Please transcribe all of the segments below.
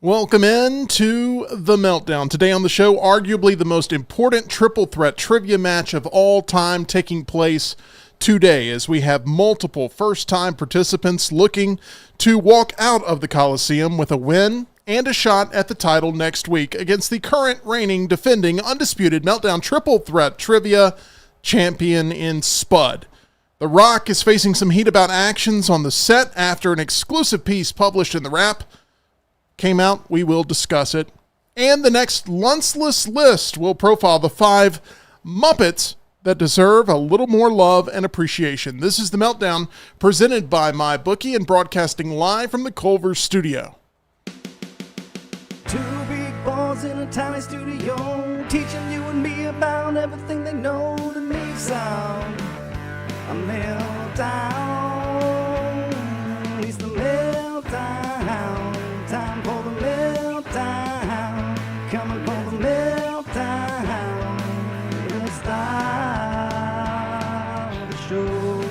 Welcome in to the Meltdown. Today on the show, arguably the most important triple threat trivia match of all time taking place today, as we have multiple first-time participants looking to walk out of the Coliseum with a win and a shot at the title next week against the current reigning, defending, undisputed Meltdown Triple Threat Trivia champion in Spud. The Rock is facing some heat about actions on the set after an exclusive piece published in the Wrap came out. We will discuss it. And the next Lunceless List will profile the 5 Muppets that deserve a little more love and appreciation. This is the Meltdown, presented by MyBookie and broadcasting live from the Culver studio. 2 big balls in a tiny studio, teaching you and me about everything they know to make sound. A meltdown, it's the meltdown. Time for the meltdown, coming for the meltdown. Let's start the show.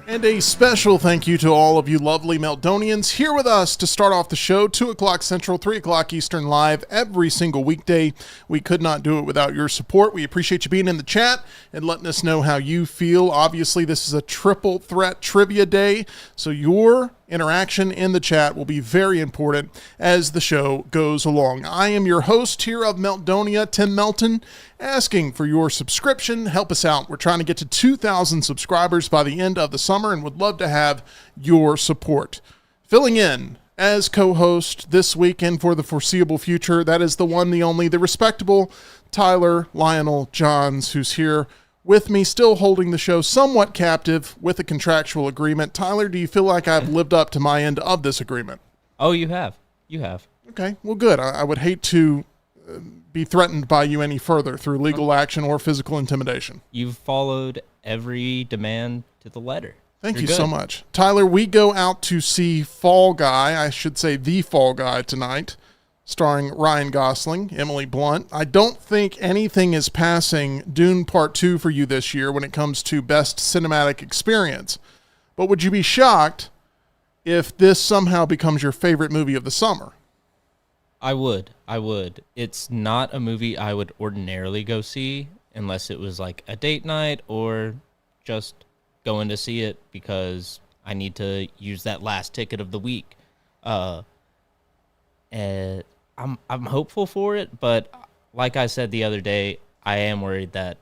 And a special thank you to all of you lovely Meltdonians here with us to start off the show, 2 o'clock Central, 3 o'clock Eastern, live every single weekday. We could not do it without your support. We appreciate you being in the chat and letting us know how you feel. Obviously, this is a triple threat trivia day, so your interaction in the chat will be very important as the show goes along. I am your host here of Meltdonia, Tim Melton, asking for your subscription. Help us out. We're trying to get to 2,000 subscribers by the end of the summer and would love to have your support. Filling in as co-host this week and for the foreseeable future, that is the one, the only, the respectable Tyler Lionel Johns, who's here with me, still holding the show somewhat captive with a contractual agreement. Tyler, do you feel like I've lived up to my end of this agreement? Oh, you have. You have. Okay, well, good. I would hate to be threatened by you any further through legal action or physical intimidation. You've followed every demand to the letter. Thank You're you good. so much. Tyler, we go out to see Fall Guy, I should say The Fall Guy tonight, starring Ryan Gosling, Emily Blunt. I don't think anything is passing Dune Part 2 for you this year when it comes to best cinematic experience. But would you be shocked if this somehow becomes your favorite movie of the summer? I would. It's not a movie I would ordinarily go see unless it was like a date night or just going to see it because I need to use that last ticket of the week. And I'm hopeful for it, but like I said the other day, I am worried that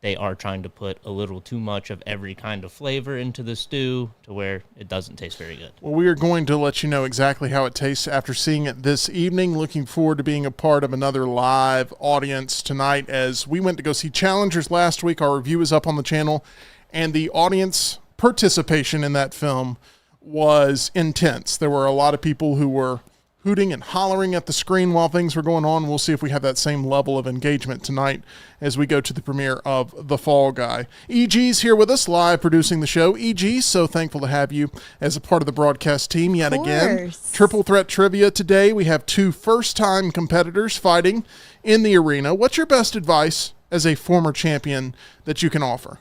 they are trying to put a little too much of every kind of flavor into the stew to where it doesn't taste very good. Well, we are going to let you know exactly how it tastes after seeing it this evening. Looking forward to being a part of another live audience tonight as we went to go see Challengers last week. Our review is up on the channel, and the audience participation in that film was intense. There were a lot of people who were hooting and hollering at the screen while things were going on. We'll see if we have that same level of engagement tonight as we go to the premiere of The Fall Guy. EG's here with us, live producing the show. EG, so thankful to have you as a part of the broadcast team yet again. Triple Threat Trivia today. We have 2 first-time competitors fighting in the arena. What's your best advice as a former champion that you can offer?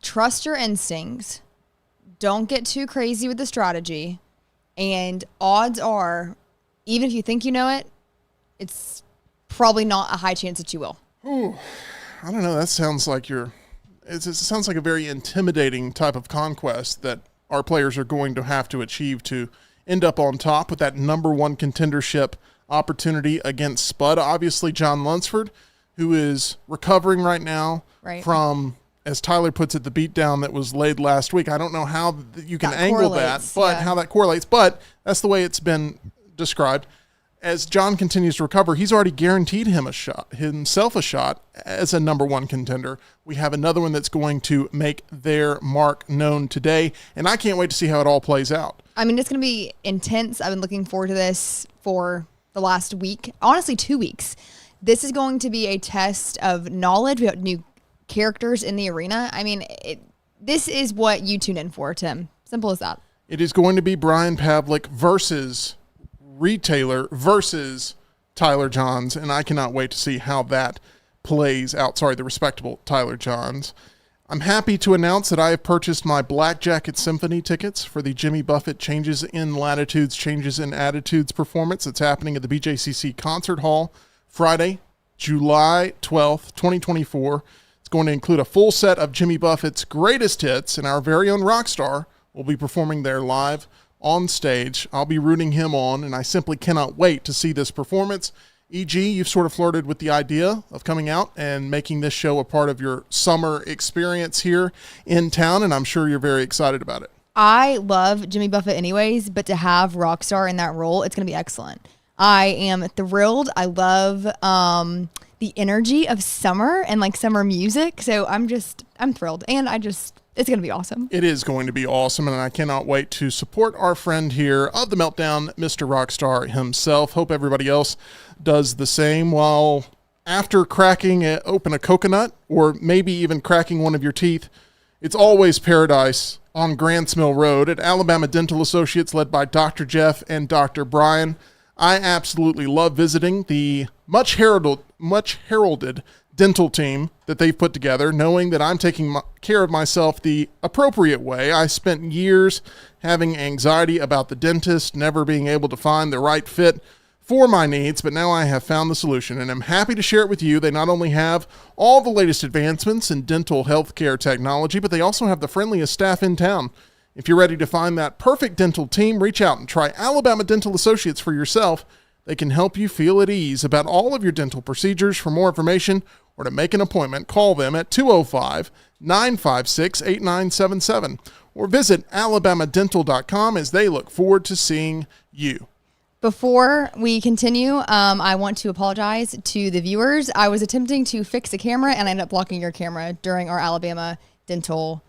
Trust your instincts. Don't get too crazy with the strategy. And odds are, even if you think you know it, it's probably not a high chance that you will. Ooh, I don't know. That sounds like it sounds like a very intimidating type of conquest that our players are going to have to achieve to end up on top with that number 1 contendership opportunity against Spud. Obviously, John Lunsford, who is recovering right now from, as Tyler puts it, the beatdown that was laid last week. I don't know how you can angle that, but how that correlates. But that's the way it's been described. As John continues to recover, he's already guaranteed himself a shot as a number 1 contender. We have another one that's going to make their mark known today, and I can't wait to see how it all plays out. I mean, it's going to be intense. I've been looking forward to this for the last week, honestly 2 weeks. This is going to be a test of knowledge. We have new characters in the arena. I mean, this is what you tune in for, Tim. Simple as that. It is going to be Brian Pavlik versus Retailer versus Tyler Johns, and I cannot wait to see how that plays out. Sorry, the respectable Tyler Johns. I'm happy to announce that I have purchased my Black Jacket Symphony tickets for the Jimmy Buffett Changes in Latitudes, Changes in Attitudes performance. It's happening at the BJCC Concert Hall Friday, July 12th, 2024. It's going to include a full set of Jimmy Buffett's greatest hits, and our very own rock star will be performing there live on stage. I'll be rooting him on, and I simply cannot wait to see this performance. E.G., you've sort of flirted with the idea of coming out and making this show a part of your summer experience here in town, and I'm sure you're very excited about it. I love Jimmy Buffett anyways, but to have Rockstar in that role, it's going to be excellent. I am thrilled. I love the energy of summer and like summer music, so I'm thrilled, and it's going to be awesome. It is going to be awesome, and I cannot wait to support our friend here of the Meltdown, Mr. Rockstar himself. Hope everybody else does the same. While after cracking open a coconut, or maybe even cracking one of your teeth, it's always paradise on Grants Mill Road at Alabama Dental Associates, led by Dr. Jeff and Dr. Brian. I absolutely love visiting the much heralded dental team that they've put together, knowing that I'm taking care of myself the appropriate way. I spent years having anxiety about the dentist, never being able to find the right fit for my needs, but now I have found the solution, and I'm happy to share it with you. They not only have all the latest advancements in dental healthcare technology, but they also have the friendliest staff in town. If you're ready to find that perfect dental team, reach out and try Alabama Dental Associates for yourself. They can help you feel at ease about all of your dental procedures. For more information or to make an appointment, call them at 205-956-8977 or visit alabamadental.com as they look forward to seeing you. Before we continue, I want to apologize to the viewers. I was attempting to fix a camera, and I ended up blocking your camera during our Alabama Dental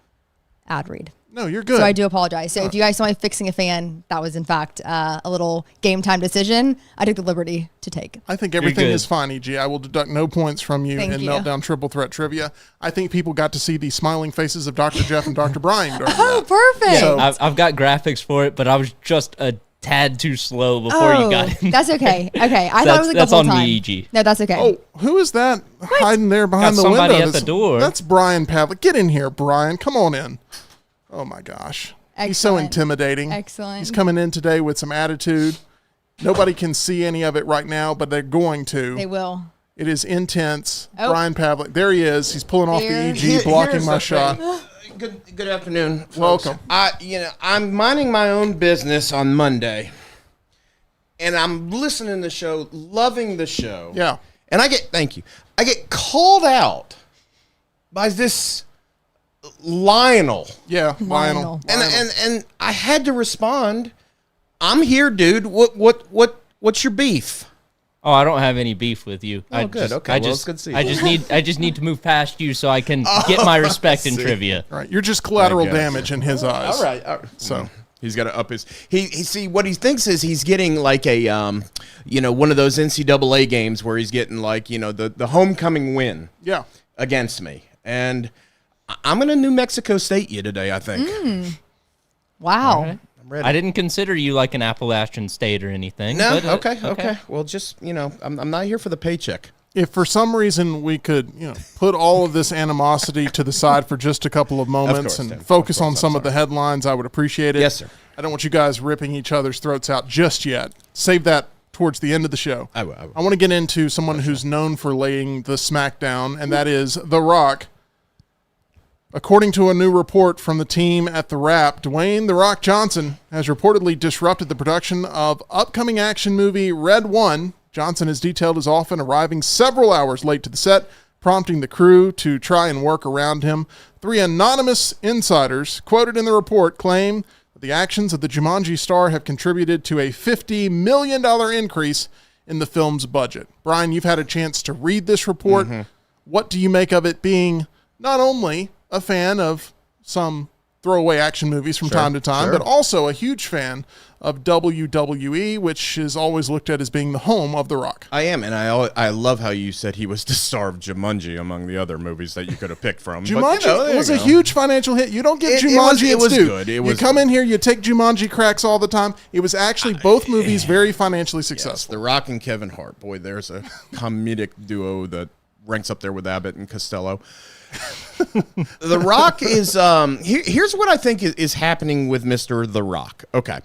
ad read. No, you're good. So I do apologize. So if you guys saw me fixing a fan, that was in fact a little game time decision I took the liberty to take. I think everything is fine, E.G. I will deduct no points from you in Meltdown Triple Threat Trivia. I think people got to see the smiling faces of Dr. Jeff and Dr. Brian during that. Perfect. Yeah, so, I've got graphics for it, but I was just a tad too slow before you got in. That's okay. Okay. I thought it was like that's the whole on time. me, E.G. No, that's okay. Oh, who is that hiding there behind the window? Somebody at the door. That's Brian Pavlik. Get in here, Brian. Come on in. Oh, my gosh. Excellent. He's so intimidating. Excellent. He's coming in today with some attitude. Nobody can see any of it right now, but they're going to. They will. It is intense. Oh. Brian Pavlik. There he is. He's pulling off the EG, blocking my shot. Good afternoon. Welcome. I'm minding my own business on Monday, and I'm listening to the show, loving the show. Yeah. And I get called out by this Lionel. Yeah, Lionel. And I had to respond. I'm here, dude. What's your beef? Oh, I don't have any beef with you. Oh, good. Okay. It's good to see you. I just need to move past you so I can get my respect in trivia. Right. You're just collateral damage in his eyes. All right. So he's got to up his. He see what he thinks is he's getting like a one of those NCAA games where he's getting like the homecoming win. Yeah. Against me, and I'm gonna New Mexico State you today. I think. Wow. I'm ready. I didn't consider you like an Appalachian state or anything. No. But, okay. Well, just I'm not here for the paycheck. If for some reason we could, put all of this animosity to the side for just a couple of moments and focus on some of the headlines, I would appreciate it. Yes, sir. I don't want you guys ripping each other's throats out just yet. Save that towards the end of the show. I will. I want to get into someone who's known for laying the smackdown, and that is The Rock. According to a new report from the team at The Wrap, Dwayne "The Rock" Johnson has reportedly disrupted the production of upcoming action movie Red One. Johnson is detailed as often arriving several hours late to the set, prompting the crew to try and work around him. 3 anonymous insiders quoted in the report claim that the actions of the Jumanji star have contributed to a $50 million increase in the film's budget. Brian, you've had a chance to read this report. Mm-hmm. What do you make of it being not only a fan of some throwaway action movies from time to time, but also a huge fan of WWE, which is always looked at as being the home of The Rock? I am, and I love how you said he was the star of Jumanji among the other movies that you could have picked from. Jumanji was a huge financial hit. You don't get Jumanji. It was good. You come in here, you take Jumanji cracks all the time. It was actually both movies very financially successful. Yes, The Rock and Kevin Hart. Boy, there's a comedic duo that ranks up there with Abbott and Costello. The Rock is here's what I think is happening with Mr. The Rock. Okay.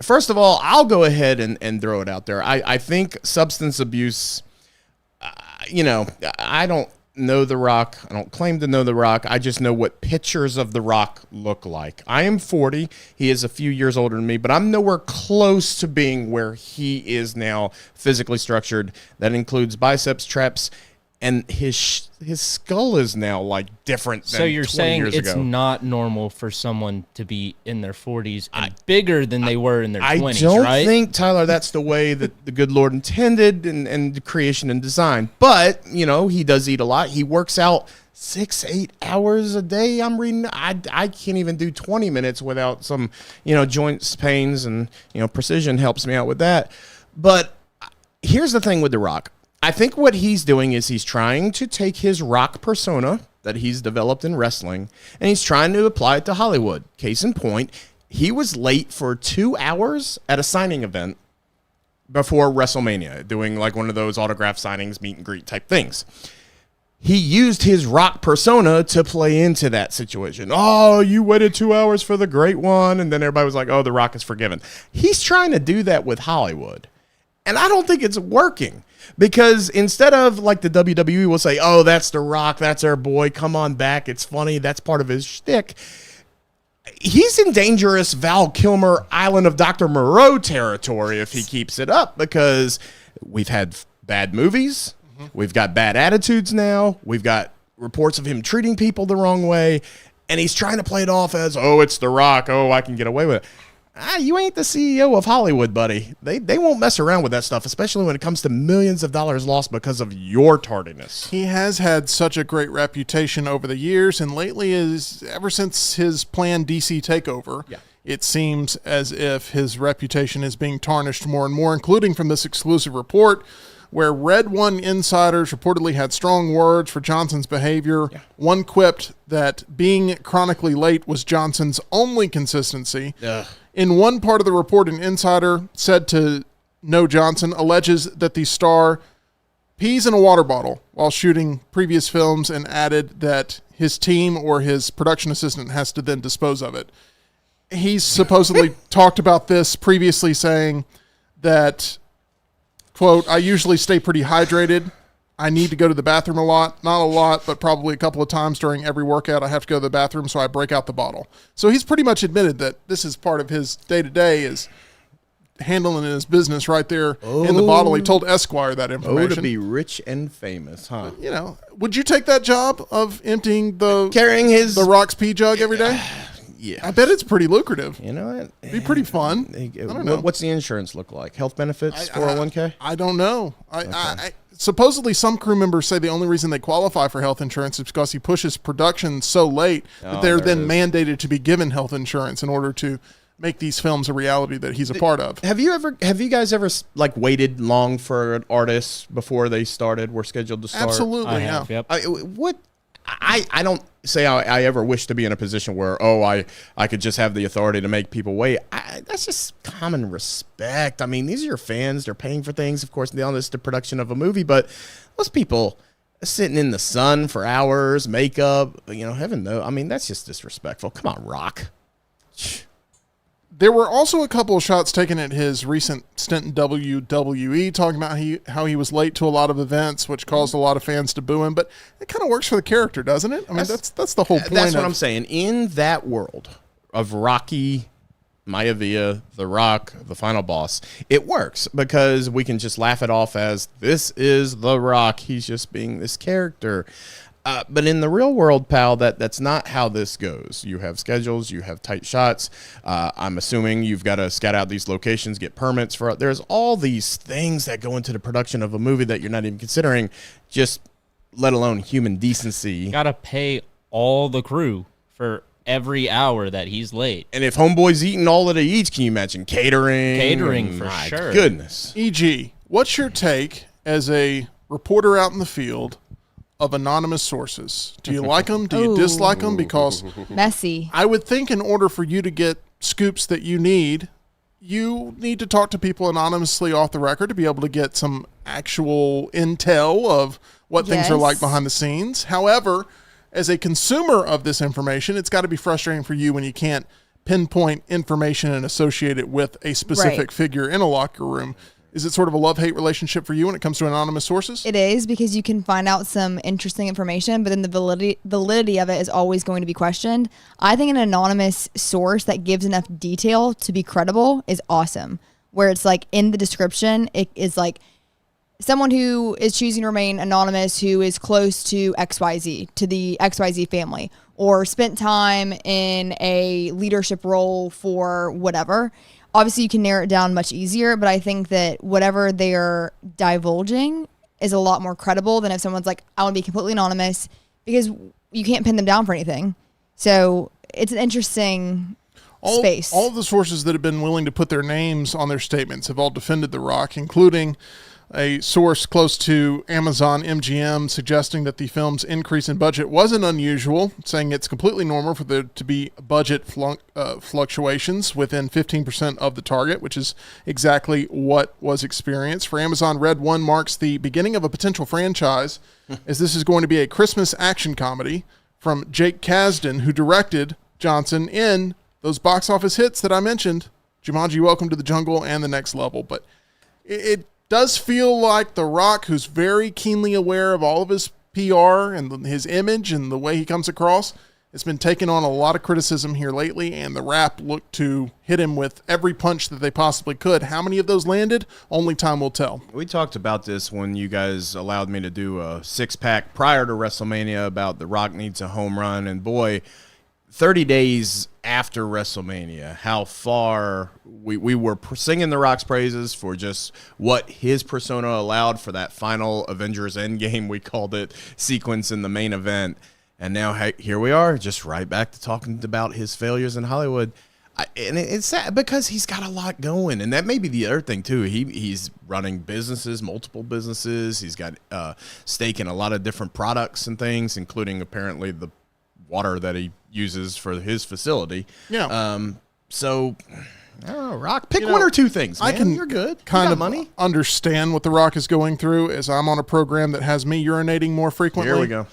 First of all, I'll go ahead and throw it out there. I think substance abuse, I don't know The Rock. I don't claim to know The Rock. I just know what pictures of The Rock look like. I am 40. He is a few years older than me, but I'm nowhere close to being where he is now, physically structured. That includes biceps, traps, and his skull is now like different than 20 years ago. So you're saying it's not normal for someone to be in their 40s and bigger than they were in their 20s, I don't right? think, Tyler, that's the way that the good Lord intended and creation and design. But, he does eat a lot. He works out 6-8 hours a day. I'm reading. I can't even do 20 minutes without some, joints pains, and, Precision helps me out with that. But here's the thing with The Rock. I think what he's doing is he's trying to take his Rock persona that he's developed in wrestling, and he's trying to apply it to Hollywood. Case in point, he was late for 2 hours at a signing event before WrestleMania, doing like one of those autograph signings, meet and greet type things. He used his Rock persona to play into that situation. Oh, you waited 2 hours for the great one, and then everybody was like, oh, The Rock is forgiven. He's trying to do that with Hollywood, and I don't think it's working. Because instead of like the WWE will say, oh, that's The Rock, that's our boy, come on back, it's funny, that's part of his shtick. He's in dangerous Val Kilmer Island of Dr. Moreau territory if he keeps it up, because we've had bad movies, we've got bad attitudes now, we've got reports of him treating people the wrong way, and he's trying to play it off as, oh, it's The Rock, oh, I can get away with it. You ain't the CEO of Hollywood, buddy. They won't mess around with that stuff, especially when it comes to millions of dollars lost because of your tardiness. He has had such a great reputation over the years, and lately, ever since his planned DC takeover, it seems as if his reputation is being tarnished more and more, including from this exclusive report where Red One insiders reportedly had strong words for Johnson's behavior. One quipped that being chronically late was Johnson's only consistency. In one part of the report, an insider said to know Johnson alleges that the star pees in a water bottle while shooting previous films, and added that his team or his production assistant has to then dispose of it. He's supposedly talked about this previously, saying that, quote, I usually stay pretty hydrated. I need to go to the bathroom a lot. Not a lot, but probably a couple of times during every workout I have to go to the bathroom, so I break out the bottle. So he's pretty much admitted that this is part of his day-to-day, is handling his business right there in the bottle. He told Esquire that information. Oh, to be rich and famous, huh? Would you take that job of emptying carrying the Rock's pee jug every day? Yeah. I bet it's pretty lucrative. You know what? It'd be pretty fun. I don't know. What's the insurance look like? Health benefits, 401k? I don't know. I supposedly some crew members say the only reason they qualify for health insurance is because he pushes production so late that they're then mandated to be given health insurance in order to make these films a reality that he's a part of. Have you guys ever like waited long for an artist before they were scheduled to start? Absolutely. I have, yep. I don't say I ever wish to be in a position where, I could just have the authority to make people wait. That's just common respect. I mean, these are your fans. They're paying for things. Of course, this is the production of a movie, but those people sitting in the sun for hours, makeup, heaven knows. I mean, that's just disrespectful. Come on, Rock. There were also a couple of shots taken at his recent stint in WWE, talking about how he was late to a lot of events, which caused a lot of fans to boo him. But it kind of works for the character, doesn't it? I mean, that's the whole point. That's what I'm saying. In that world of Rocky, Maivia, The Rock, the final boss, it works because we can just laugh it off as, this is The Rock. He's just being this character. But in the real world, pal, that's not how this goes. You have schedules, you have tight shots. I'm assuming you've got to scout out these locations, get permits for it. There's all these things that go into the production of a movie that you're not even considering, just let alone human decency. Got to pay all the crew for every hour that he's late. And if homeboy's eating all that he eats, can you imagine catering? Catering for sure. Goodness. E.g., what's your take as a reporter out in the field of anonymous sources? Do you like them? Do you dislike them? Because messy. I would think in order for you to get scoops that you need to talk to people anonymously off the record to be able to get some actual intel of what things are like Yes. behind the scenes. However, as a consumer of this information, it's got to be frustrating for you when you can't pinpoint information and associate it with a specific Right. figure in a locker room. Is it sort of a love-hate relationship for you when it comes to anonymous sources? It is, because you can find out some interesting information, but then the validity of it is always going to be questioned. I think an anonymous source that gives enough detail to be credible is awesome. Where it's like in the description, it is like someone who is choosing to remain anonymous, who is close to XYZ, to the XYZ family, or spent time in a leadership role for whatever. Obviously, you can narrow it down much easier, but I think that whatever they're divulging is a lot more credible than if someone's like, I want to be completely anonymous, because you can't pin them down for anything. So it's an interesting space. All of the sources that have been willing to put their names on their statements have all defended The Rock, including a source close to Amazon MGM suggesting that the film's increase in budget wasn't unusual, saying it's completely normal for there to be budget fluctuations within 15% of the target, which is exactly what was experienced. For Amazon, Red One marks the beginning of a potential franchise, as this is going to be a Christmas action comedy from Jake Kasdan, who directed Johnson in those box office hits that I mentioned, Jumanji, Welcome to the Jungle, and The Next Level. But it does feel like The Rock, who's very keenly aware of all of his PR and his image and the way he comes across, has been taking on a lot of criticism here lately, and the Wrap looked to hit him with every punch that they possibly could. How many of those landed? Only time will tell. We talked about this when you guys allowed me to do a six-pack prior to WrestleMania about The Rock needs a home run, and boy, 30 days after WrestleMania, how far we were singing The Rock's praises for just what his persona allowed for that final Avengers Endgame, we called it, sequence in the main event. And now here we are, just right back to talking about his failures in Hollywood. And it's sad because he's got a lot going. And that may be the other thing, too. He's running businesses, multiple businesses. He's got stake in a lot of different products and things, including apparently the water that he uses for his facility. Yeah. So, I don't know, Rock, pick one or two things, man. You're good. Kind you got of money. Understand what The Rock is going through, as I'm on a program that has me urinating more frequently. Here we go.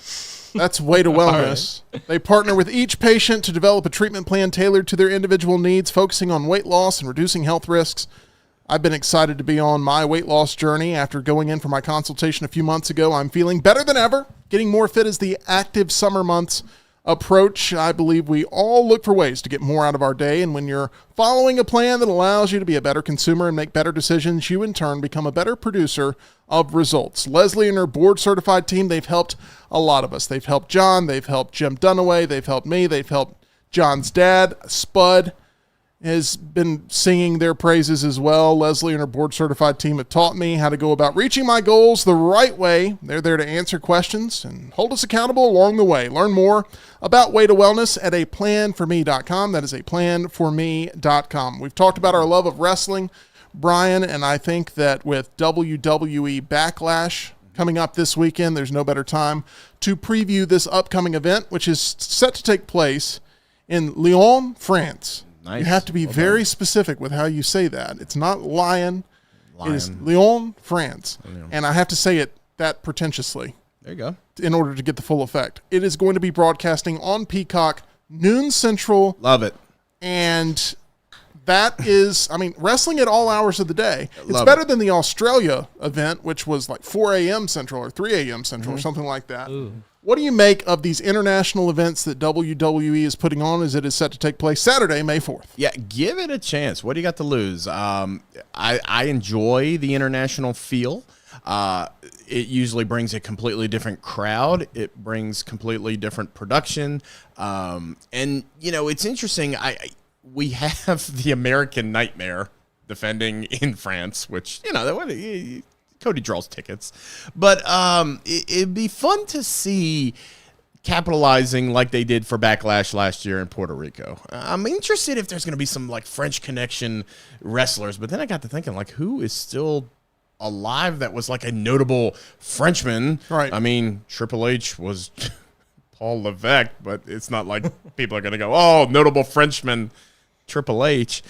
That's Way to Wellness. They partner with each patient to develop a treatment plan tailored to their individual needs, focusing on weight loss and reducing health risks. I've been excited to be on my weight loss journey. After going in for my consultation a few months ago, I'm feeling better than ever. Getting more fit as the active summer months approach. I believe we all look for ways to get more out of our day, and when you're following a plan that allows you to be a better consumer and make better decisions, you in turn become a better producer of results. Leslie and her board-certified team, they've helped a lot of us. They've helped John, they've helped Jim Dunaway, they've helped me, they've helped John's dad, Spud, has been singing their praises as well. Leslie and her board-certified team have taught me how to go about reaching my goals the right way. They're there to answer questions and hold us accountable along the way. Learn more about Way to Wellness at aplanforme.com. That is aplanforme.com. We've talked about our love of wrestling, Brian, and I think that with WWE Backlash coming up this weekend, there's no better time to preview this upcoming event, which is set to take place in Lyon, France. Nice. You have to be very specific with how you say that. It's not Lion. It is Lyon, France. And I have to say it that pretentiously There you go. in order to get the full effect. It is going to be broadcasting on Peacock, noon Central. Love it. And that is, I mean, wrestling at all hours of the day. It's Love better it. than the Australia event, which was like 4 a.m. Central or 3 a.m. Central or something like that. Ooh. What do you make of these international events that WWE is putting on as it is set to take place Saturday, May 4th? Yeah, give it a chance. What do you got to lose? I enjoy the international feel. It usually brings a completely different crowd. It brings completely different production. And, you know, it's interesting. We have the American Nightmare defending in France, which, you know, Cody draws tickets. But it'd be fun to see capitalizing like they did for Backlash last year in Puerto Rico. I'm interested if there's going to be some like French Connection wrestlers. But then I got to thinking, like, who is still alive that was like a notable Frenchman? Right. I mean, Triple H was Paul Levesque, but it's not like people are going to go, oh, notable Frenchman. Triple H.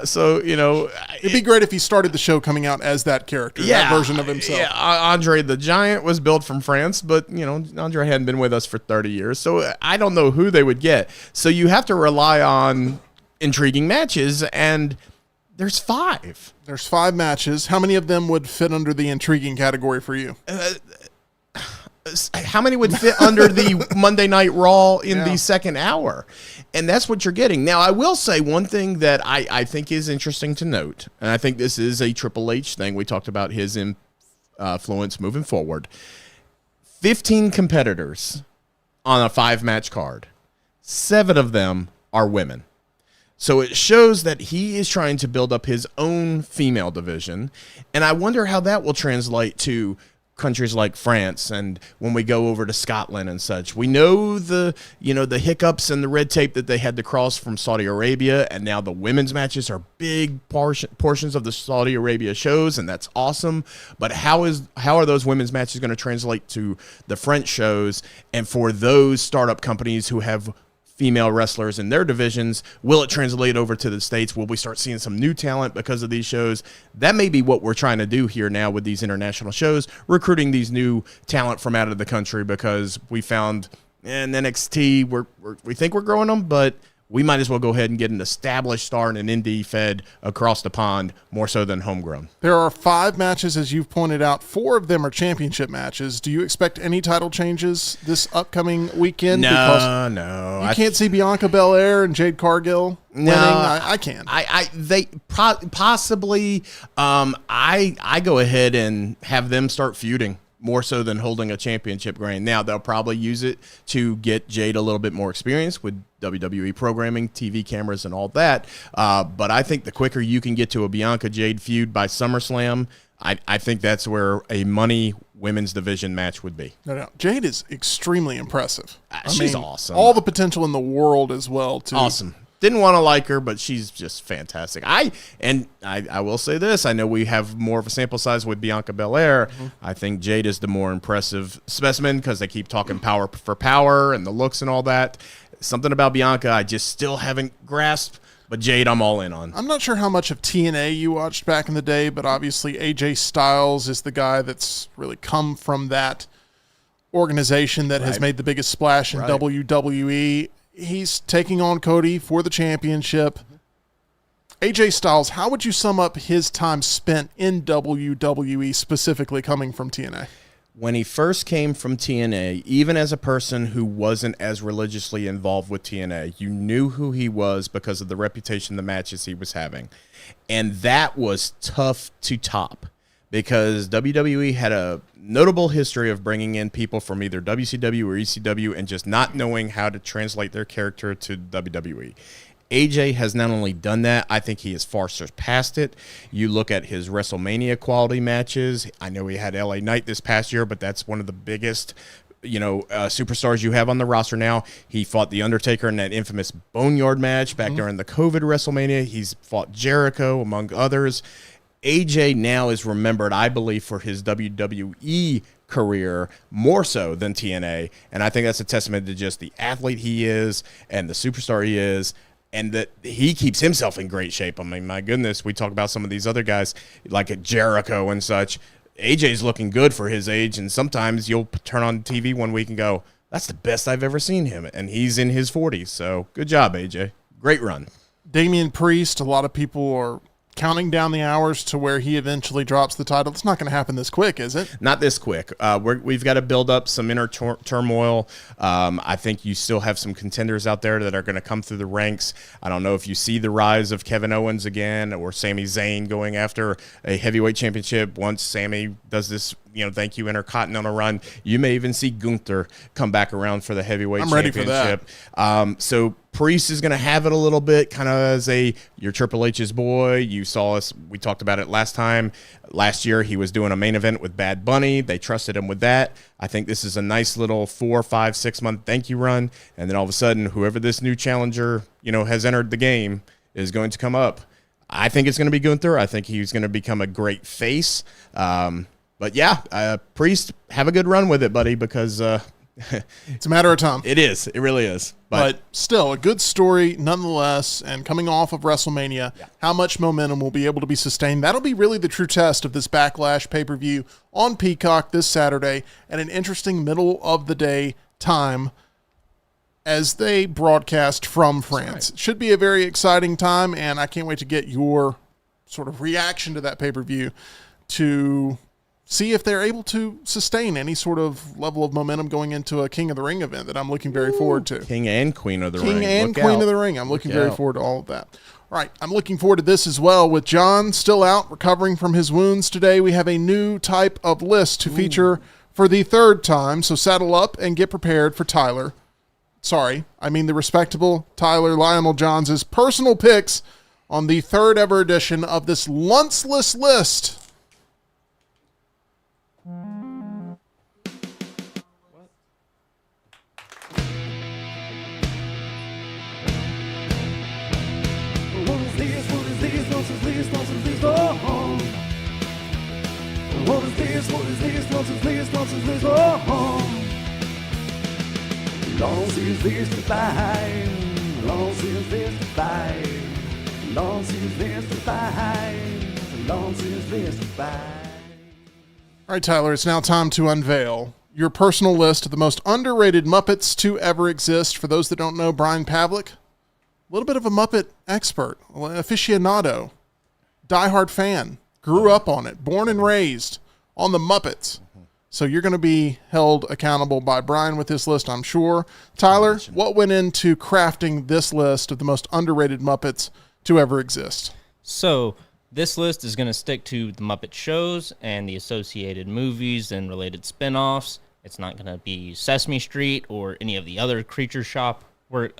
So, you know, It'd be great if he started the show coming out as that character, that version of himself. Yeah, Andre the Giant was built from France, but, you know, Andre hadn't been with us for 30 years. So I don't know who they would get. So you have to rely on intriguing matches, and there's 5. There's 5 matches. How many of them would fit under the intriguing category for you? How many would fit under the Monday Night Raw in the second hour? And that's what you're getting. Now, I will say one thing that I think is interesting to note, and I think this is a Triple H thing. We talked about his influence moving forward. 15 competitors on a 5-match card. 7 of them are women. So it shows that he is trying to build up his own female division. And I wonder how that will translate to countries like France, and when we go over to Scotland and such. We know the hiccups and the red tape that they had to cross from Saudi Arabia, and now the women's matches are big portions of the Saudi Arabia shows, and that's awesome. But how are those women's matches going to translate to the French shows? And for those startup companies who have female wrestlers in their divisions, will it translate over to the States? Will we start seeing some new talent because of these shows? That may be what we're trying to do here now with these international shows, recruiting these new talent from out of the country, because we found in NXT, we think we're growing them, but we might as well go ahead and get an established star and an indie fed across the pond, more so than homegrown. There are 5 matches, as you've pointed out. 4 of them are championship matches. Do you expect any title changes this upcoming weekend? No. You can't see Bianca Belair and Jade Cargill winning. I can. They possibly. I go ahead and have them start feuding, more so than holding a championship reign. Now, they'll probably use it to get Jade a little bit more experience with WWE programming, TV cameras, and all that. But I think the quicker you can get to a Bianca-Jade feud by SummerSlam, I think that's where a money women's division match would be. No. Jade is extremely impressive. She's awesome. All the potential in the world as well, too. Awesome. Didn't want to like her, but she's just fantastic. I will say this. I know we have more of a sample size with Bianca Belair. Mm-hmm. I think Jade is the more impressive specimen because they keep talking power for power and the looks and all that. Something about Bianca I just still haven't grasped, but Jade I'm all in on. I'm not sure how much of TNA you watched back in the day, but obviously AJ Styles is the guy that's really come from that organization that has made the biggest splash in WWE. He's taking on Cody for the championship. AJ Styles, how would you sum up his time spent in WWE, specifically coming from TNA? When he first came from TNA, even as a person who wasn't as religiously involved with TNA, you knew who he was because of the reputation, the matches he was having. And that was tough to top because WWE had a notable history of bringing in people from either WCW or ECW and just not knowing how to translate their character to WWE. AJ has not only done that, I think he has far surpassed it. You look at his WrestleMania quality matches. I know he had LA Knight this past year, but that's one of the biggest superstars you have on the roster now. He fought The Undertaker in that infamous Boneyard match back during the COVID WrestleMania. He's fought Jericho, among others. AJ now is remembered, I believe, for his WWE career more so than TNA, and I think that's a testament to just the athlete he is and the superstar he is, and that he keeps himself in great shape. I mean, my goodness, we talk about some of these other guys like Jericho and such. AJ's looking good for his age, and sometimes you'll turn on TV one week and go, that's the best I've ever seen him, and he's in his 40s, so good job, AJ. Great run. Damian Priest, a lot of people are counting down the hours to where he eventually drops the title. It's not going to happen this quick, is it? Not this quick. We've got to build up some inner turmoil. I think you still have some contenders out there that are going to come through the ranks. I don't know if you see the rise of Kevin Owens again or Sami Zayn going after a heavyweight championship. Once Sami does this, thank you, Intercontinental run, you may even see Gunther come back around for the heavyweight championship. Ready for that. So Priest is going to have it a little bit, kind of as your Triple H's boy. You saw us, we talked about it last time. Last year, he was doing a main event with Bad Bunny. They trusted him with that. I think this is a nice little 4, 5, 6 month thank you run. And then all of a sudden, whoever this new challenger, has entered the game is going to come up. I think it's going to be Gunther. I think he's going to become a great face. But yeah, Priest, have a good run with it, buddy, because It's a matter of time. It is. It really is. But still, a good story nonetheless. And coming off of WrestleMania, how much momentum will be able to be sustained? That'll be really the true test of this Backlash pay-per-view on Peacock this Saturday at an interesting middle-of-the-day time as they broadcast from France. It should be a very exciting time, and I can't wait to get your sort of reaction to that pay-per-view to see if they're able to sustain any sort of level of momentum going into a King of the Ring event that I'm looking very forward to. King and Queen of the Ring. King and Queen of the Ring. I'm looking very forward to all of that. All right, I'm looking forward to this as well. With John still out, recovering from his wounds today, we have a new type of list to feature for the third time. So saddle up and get prepared for Tyler. Sorry, I mean the respectable Tyler Lionel Johns' personal picks on the third ever edition of this Lunceless List. What is this? What is this? Nonsense list, nonsense list, oh. What is this? What is this? Nonsense list, nonsense list, oh. Nonsense list to buy. Nonsense list to buy. Nonsense list to buy. Nonsense list to buy. All right, Tyler, it's now time to unveil your personal list of the most underrated Muppets to ever exist. For those that don't know, Brian Pavlik, a little bit of a Muppet expert, aficionado, diehard fan, grew up on it, born and raised on the Muppets. So you're going to be held accountable by Brian with this list, I'm sure. Tyler, what went into crafting this list of the most underrated Muppets to ever exist? So this list is going to stick to the Muppet shows and the associated movies and related spin-offs. It's not going to be Sesame Street or any of the other Creature Shop works.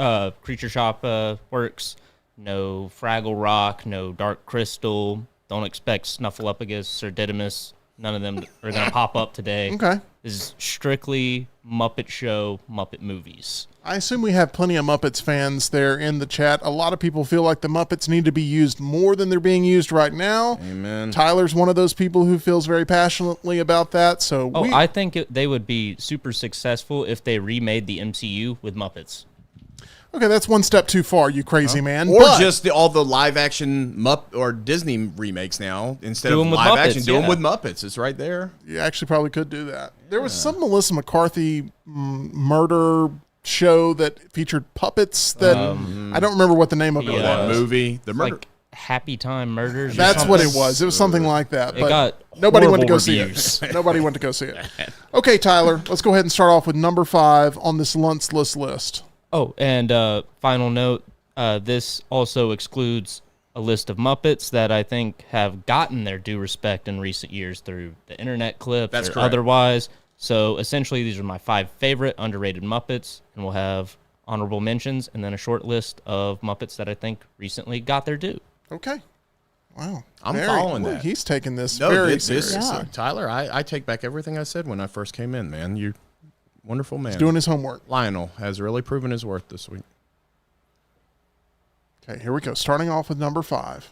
No Fraggle Rock, no Dark Crystal. Don't expect Snuffleupagus or Didymus. None of them are going to pop up today. Okay. This is strictly Muppet show, Muppet movies. I assume we have plenty of Muppets fans there in the chat. A lot of people feel like the Muppets need to be used more than they're being used right now. Amen. Tyler's one of those people who feels very passionately about that. So I think they would be super successful if they remade the MCU with Muppets. Okay, that's one step too far, you crazy man. Or But just all the live action or Disney remakes now. Instead Do of 'em with live Muppets, action, do them yeah. with Muppets. It's right there. you actually probably could do that. There was some Melissa McCarthy murder show that featured puppets that I don't remember what the name of it Yeah. was. Movie. The murder. Like Happy Time Murders. or That's what it something. was. It was something like that. It But got nobody went to go horrible see reviews. it. Nobody went to go see it. Okay, Tyler, let's go ahead and start off with number 5 on this Lunceless list. Oh, and final note, this also excludes a list of Muppets that I think have gotten their due respect in recent years through the internet clips That's or correct. otherwise. So essentially, these are my 5 favorite underrated Muppets, and we'll have honorable mentions and then a short list of Muppets that I think recently got their due. Okay. Wow. I'm following look, that. He's taking this No, very this seriously. Yeah. Tyler, I take back everything I said when I first came in, man. You wonderful man. Doing his homework. Lionel has really proven his worth this week. Okay, here we go. Starting off with number 5.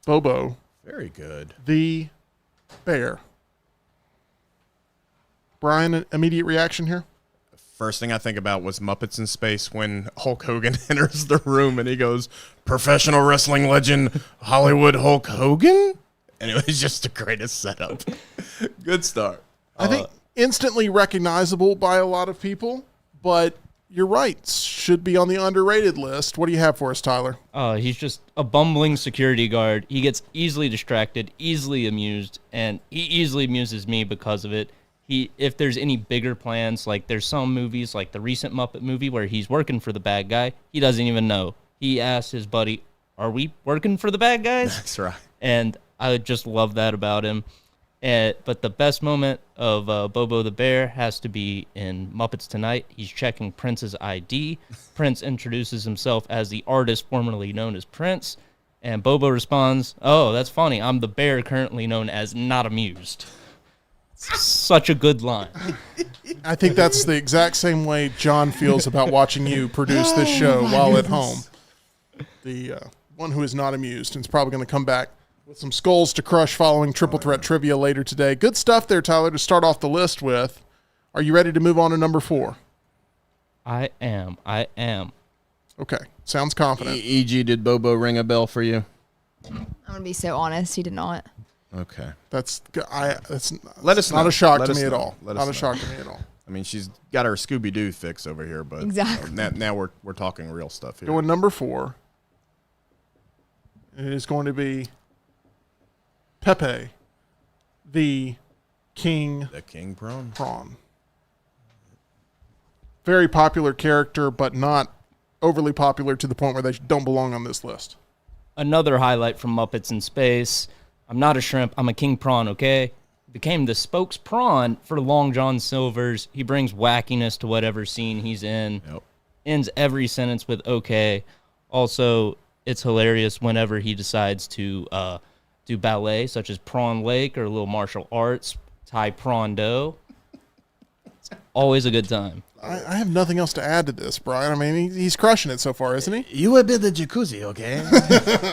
Bobo Very good. the Bear. Brian, immediate reaction here? First thing I think about was Muppets in Space when Hulk Hogan enters the room and he goes, "Professional wrestling legend Hollywood Hulk Hogan?" And it was just the greatest setup. Good start. I think instantly recognizable by a lot of people, but you're right. Should be on the underrated list. What do you have for us, Tyler? He's just a bumbling security guard. He gets easily distracted, easily amused, and he easily amuses me because of it. If there's any bigger plans, like there's some movies, like the recent Muppet movie where he's working for the bad guy, he doesn't even know. He asks his buddy, "Are we working for the bad guys?" That's right. And I just love that about him. But the best moment of Bobo the Bear has to be in Muppets Tonight. He's checking Prince's ID. Prince introduces himself as the artist formerly known as Prince. And Bobo responds, "Oh, that's funny. I'm the bear currently known as Not Amused." Such a good line. I think that's the exact same way John feels about watching you produce this show while at home. The one who is not amused and is probably going to come back With some skulls to crush following Triple Threat Trivia later today. Good stuff there, Tyler, to start off the list with. Are you ready to move on to number 4? I am. Okay. Sounds confident. E.g., did Bobo ring a bell for you? I'm gonna be so honest. He did not. Okay. That's Let us not know. a shock Let to us me at know. all. Let Not us a know. shock to me at all. I mean, she's got her Scooby-Doo fix over here, but Exactly. now we're talking real stuff here. Going number 4. It is going to be Pepe, the King The King Prawn. Prawn. Very popular character, but not overly popular to the point where they don't belong on this list. Another highlight from Muppets in Space. I'm not a shrimp. I'm a king prawn, okay? Became the spokes prawn for Long John Silver's. He brings wackiness to whatever scene he's in. Yep. Ends every sentence with okay. Also, it's hilarious whenever he decides to do ballet, such as Prawn Lake or a little martial arts, Thai prawn do. It's always a good time. I have nothing else to add to this, Brian. I mean, he's crushing it so far, isn't he? You would be the jacuzzi, okay?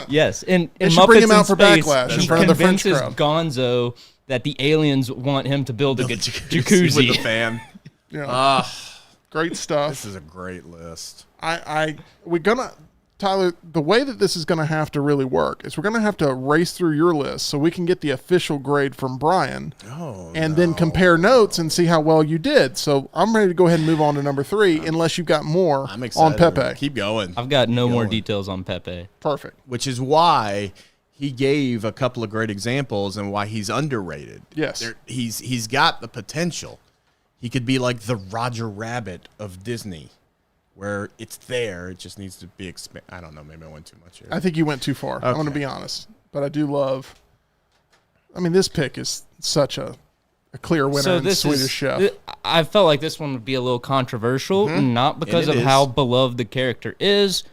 Yes, in They in should bring Muppets him in out for Space, Backlash in he front of the French convinces crowd. Gonzo that the aliens want him to build a with jacuzzi. the fan. Yeah. Great stuff. This is a great list. We're gonna, Tyler, the way that this is gonna have to really work is we're gonna have to race through your list so we can get the official grade from Brian, and then compare notes and see how well you did. So I'm ready to go ahead and move on to number 3, unless you've got more I'm excited. on Pepe. Keep going. I've got no more going. details on Pepe. Perfect. Which is why he gave a couple of great examples and why he's underrated. Yes. He's got the potential. He could be like the Roger Rabbit of Disney, where it's there. It just needs to be expanded. I don't know. Maybe I went too much here. I think you went too far. I'm going to be honest, but I do love. I mean, this pick is such a clear winner in Swedish Chef. I felt like this one would be a little controversial, not because And of it how is. beloved the character is,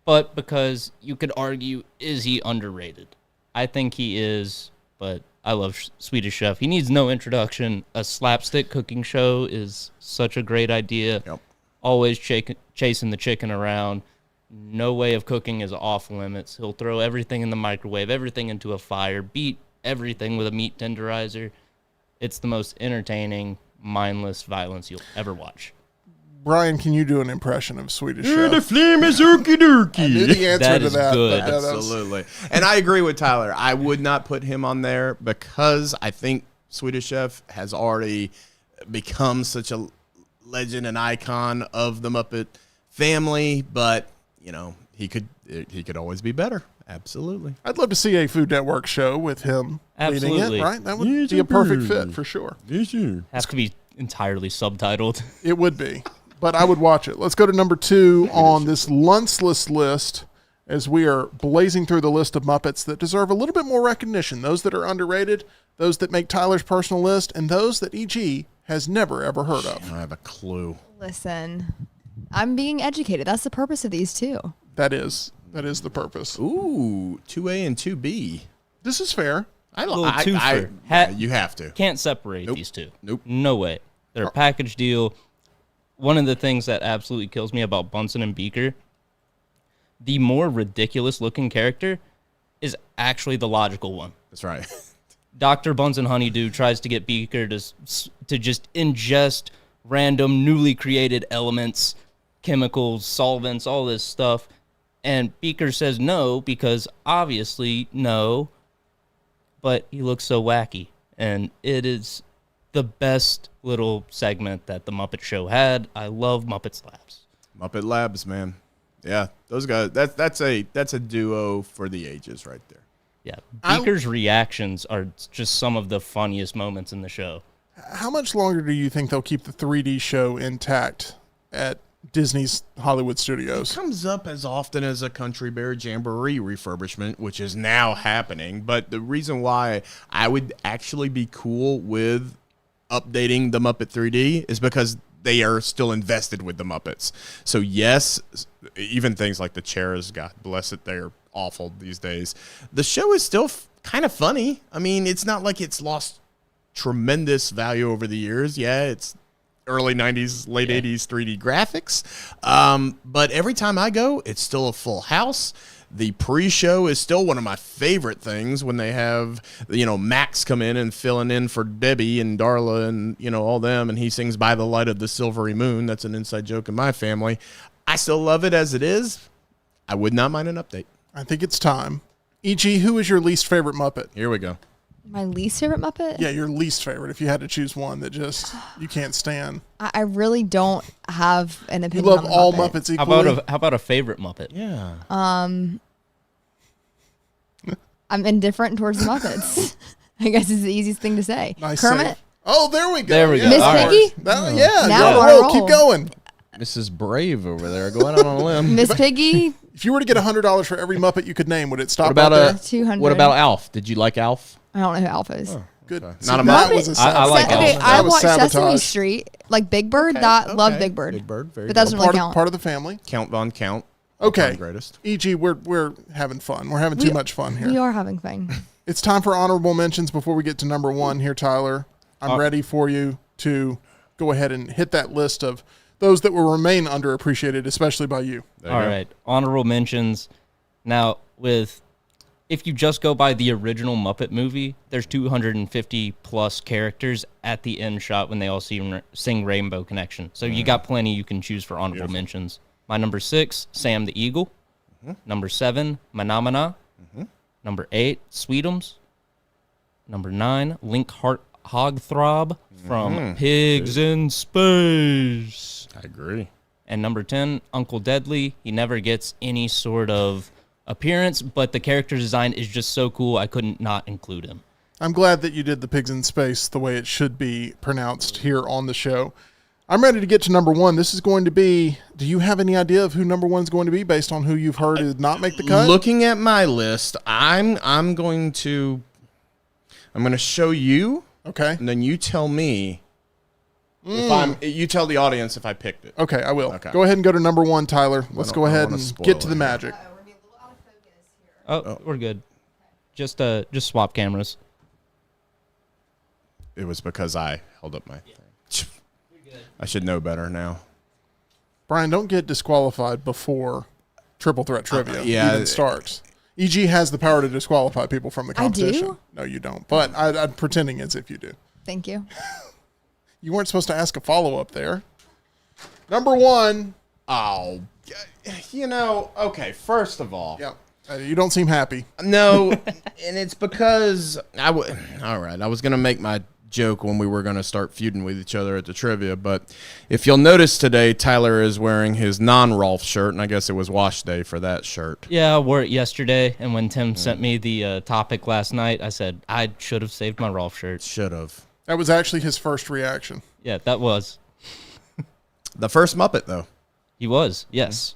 but because you could argue, is he underrated? I think he is, but I love Swedish Chef. He needs no introduction. A slapstick cooking show is such a great idea. Yep. Always chasing the chicken around. No way of cooking is off limits. He'll throw everything in the microwave, everything into a fire, beat everything with a meat tenderizer. It's the most entertaining, mindless violence you'll ever watch. Brian, can you do an impression of Swedish Chef? flame is okie dokie. I knew the answer That to is that. good. But that was- Absolutely. And I agree with Tyler. I would not put him on there because I think Swedish Chef has already become such a legend and icon of the Muppet family, but you know, he could always be better. Absolutely. I'd love to see a Food Network show with him leading Absolutely. it, right? That would Yes, be a perfect sir. fit for sure. Has to be entirely subtitled. It would be, but I would watch it. Let's go to number 2 on this Lunceless List as we are blazing through the list of Muppets that deserve a little bit more recognition. Those that are underrated, those that make Tyler's personal list, and those that EG has never, ever heard I of. don't have a clue. Listen, I'm being educated. That's the purpose of these two. That is the purpose. Ooh, 2A and 2B. This is fair. I Little twofer. you have to. Can't separate Nope. these two. Nope. No way. They're a package deal. One of the things that absolutely kills me about Bunsen and Beaker, the more ridiculous looking character is actually the logical one. That's right. Dr. Bunsen Honeydew tries to get Beaker to just ingest random newly created elements, chemicals, solvents, all this stuff. And Beaker says no because obviously no, but he looks so wacky. And it is the best little segment that the Muppet Show had. I love Muppets Labs. Muppet Labs, man. Yeah, those guys. That's a duo for the ages right there. Yeah, Beaker's reactions are just some of the funniest moments in the show. How much longer do you think they'll keep the 3D show intact at Disney's Hollywood Studios? Comes up as often as a Country Bear Jamboree refurbishment, which is now happening. But the reason why I would actually be cool with updating the Muppet 3D is because they are still invested with the Muppets. So yes, even things like the chairs, God bless it, they're awful these days. The show is still kind of funny. I mean, it's not like it's lost tremendous value over the years. Yeah, it's early 90s, late 80s 3D graphics. But every time I go, it's still a full house. The pre-show is still one of my favorite things when they have, Max come in and filling in for Debbie and Darla and, all them, and he sings By the Light of the Silvery Moon. That's an inside joke in my family. I still love it as it is. I would not mind an update. I think it's time. E.G., who is your least favorite Muppet? Here we go. My least favorite Muppet? Yeah, your least favorite, if you had to choose one that just you can't stand. I really don't have an You opinion love on all Muppet. Muppets equally? How about a favorite Muppet? Yeah. I'm indifferent towards the Muppets. I guess is the easiest thing to say. Nice Kermit? save. Oh, there we go. There we go. Miss All right. Piggy? Yeah, Now go. we're on a Whoa, roll. keep going. Mrs. Brave over there going out on a limb. Miss Piggy? If you were to get $100 for every Muppet you could name, would it stop What about right there? 200. What about Alf? Did you like Alf? I don't know who Alpha is. Good. Not a that Muppet? was a I like Okay, Alpha. I That was watched Sesame sabotage. Street. Like Big Bird, love Big Bird. Big Bird, very But that doesn't really part, count. part of the family. Count Von Count. Okay. All-time greatest. E.G., we're having fun. We're having too much fun We here. are having fun. It's time for honorable mentions before we get to number one here, Tyler. I'm ready for you to go ahead and hit that list of those that will remain underappreciated, especially by you. There you All go. right, honorable mentions. Now, if you just go by the original Muppet movie, there's 250 plus characters at the end shot when they all sing Rainbow Connection. So you got plenty you can choose for honorable mentions. My number 6, Sam the Eagle. Number 7, Manamana. Number 8, Sweetums. Number 9, Link Hogthrob from Pigs in Space. I agree. And number 10, Uncle Deadly. He never gets any sort of appearance, but the character design is just so cool, I couldn't not include him. I'm glad that you did the Pigs in Space the way it should be pronounced here on the show. I'm ready to get to number one. This is going to be, do you have any idea of who number one's going to be based on who you've heard did not make the cut? Looking at my list, I'm going to show you, Okay. and then you tell me you tell the audience if I picked it. Okay, I will. Okay. Go ahead and go to number one, Tyler. Let's go I don't ahead wanna and spoil get to the it. magic. Oh, we're good. Just swap cameras. It was because I held up my thing. I should know better now. Brian, don't get disqualified before Triple Threat Trivia yeah. even starts. EG has the power to disqualify people from the I do? competition. No, you don't. But I'm pretending as if you do. Thank you. You weren't supposed to ask a follow-up there. Number one. Oh, okay, first of all. Yeah. You don't seem happy. No, and it's because all right, I was going to make my joke when we were going to start feuding with each other at the trivia, but if you'll notice today, Tyler is wearing his non-Rolf shirt, and I guess it was wash day for that shirt. Yeah, I wore it yesterday, and when Tim sent me the topic last night, I said I should have saved my Rolf shirt. Should have. That was actually his first reaction. Yeah, that was. The first Muppet, though. He was, yes.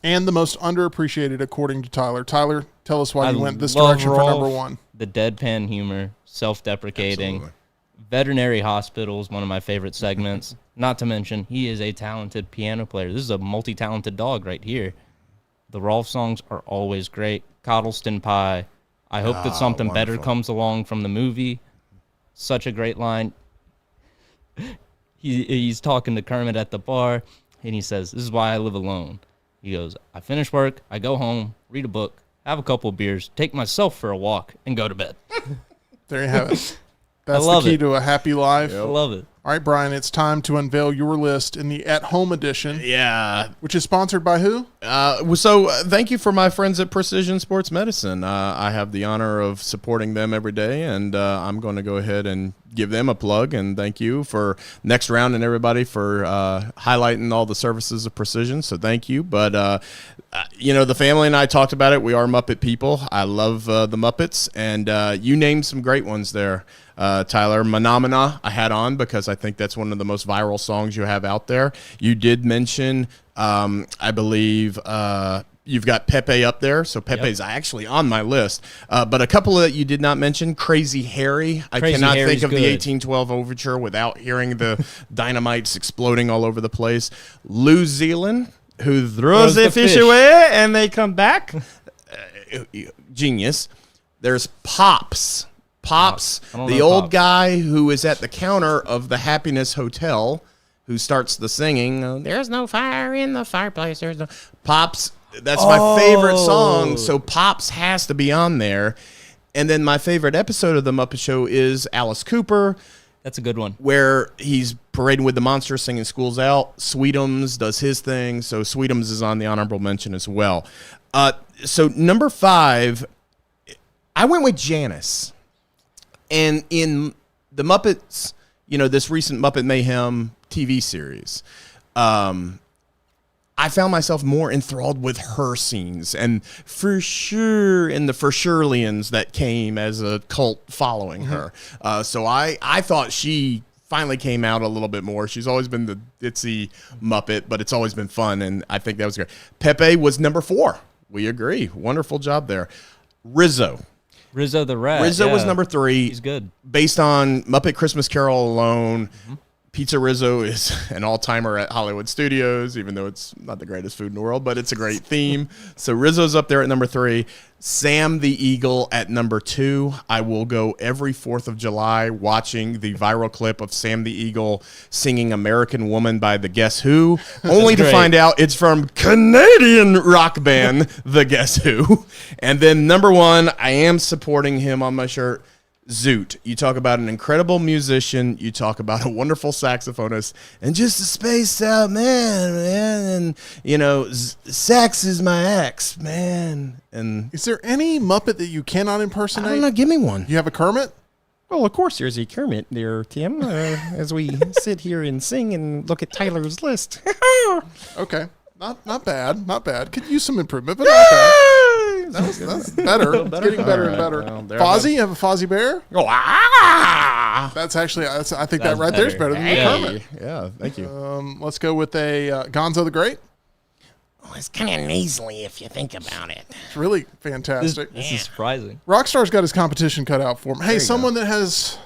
And the most underappreciated, according to Tyler. Tyler, tell us why you went this love direction for Rolf, number one. The deadpan humor, self-deprecating. Absolutely. Veterinary Hospital is one of my favorite segments. Not to mention, he is a talented piano player. This is a multi-talented dog right here. The Rolf songs are always great. Coddleston Pie. I hope that something better wonderful. comes along from the movie. Such a great line. He's talking to Kermit at the bar, and he says, "This is why I live alone." He goes, "I finish work, I go home, read a book, have a couple of beers, take myself for a walk, and go to bed." There you have it. That's the love key it. to a happy life. I love it. All right, Brian, it's time to unveil your list in the at-home edition, Yeah. which is sponsored by who? Thank you for my friends at Precision Sports Medicine. I have the honor of supporting them every day, and I'm going to go ahead and give them a plug. And thank you for next round and everybody for highlighting all the services of Precision. So thank you. But, the family and I talked about it. We are Muppet people. I love the Muppets, and you named some great ones there. Tyler, Manamana I had on because I think that's one of the most viral songs you have out there. You did mention, I believe, you've got Pepe up there, so Pepe's actually on my list. But a couple that you did not mention, Crazy Harry. I Crazy cannot Harry's think of the good. 1812 Overture without hearing the dynamites exploding all over the place. New Zealand, who throws the fish away and they come back. Genius. There's Pops. Pops, I don't the know old Pops. guy who is at the counter of the Happiness Hotel, who starts the singing. There's no fire in the fireplace. There's no Pops. That's my favorite song. So Pops has to be on there. And then my favorite episode of The Muppet Show is Alice Cooper, That's a good one. where he's parading with the monsters, singing School's Out. Sweetums does his thing. So Sweetums is on the honorable mention as well. So number 5, I went with Janice. And in the Muppets, this recent Muppet Mayhem TV series, I found myself more enthralled with her scenes, and for sure in the For Surelians that came as a cult following her. So I thought she finally came out a little bit more. She's always been the ditzy Muppet, but it's always been fun, and I think that was great. Pepe was number 4. We agree. Wonderful job there. Rizzo Rizzo the Rat. Rizzo was number 3. He's good. Based on Muppet Christmas Carol alone. Pizza Rizzo is an all-timer at Hollywood Studios, even though it's not the greatest food in the world, but it's a great theme. So Rizzo's up there at number 3. Sam the Eagle at number 2. I will go every 4th of July watching the viral clip of Sam the Eagle singing American Woman by the Guess Who, only to great. find out it's from Canadian rock band The Guess Who. And then number 1, I am supporting him on my shirt, Zoot. You talk about an incredible musician. You talk about a wonderful saxophonist, and just a spaced out man. And sax is my ex, man. And Is there any Muppet that you cannot I impersonate? don't know. Give me one. You have a Kermit? Well, of course, there's a Kermit there, Tim, as we sit here and sing and look at Tyler's list. Okay. Not bad. Not bad. Could use some improvement, but not bad. That's better. It's getting better and better. Well, there I Fozzie, you have a Fozzie Bear? Oh, That's actually, I think that That's right there is better. better than the Kermit. Yeah, thank you. Let's go with a Gonzo the Great. Well, it's kind of nasally if you think about it. It's really fantastic. This is surprising. Rockstar's got his competition cut out for him. Hey, someone that has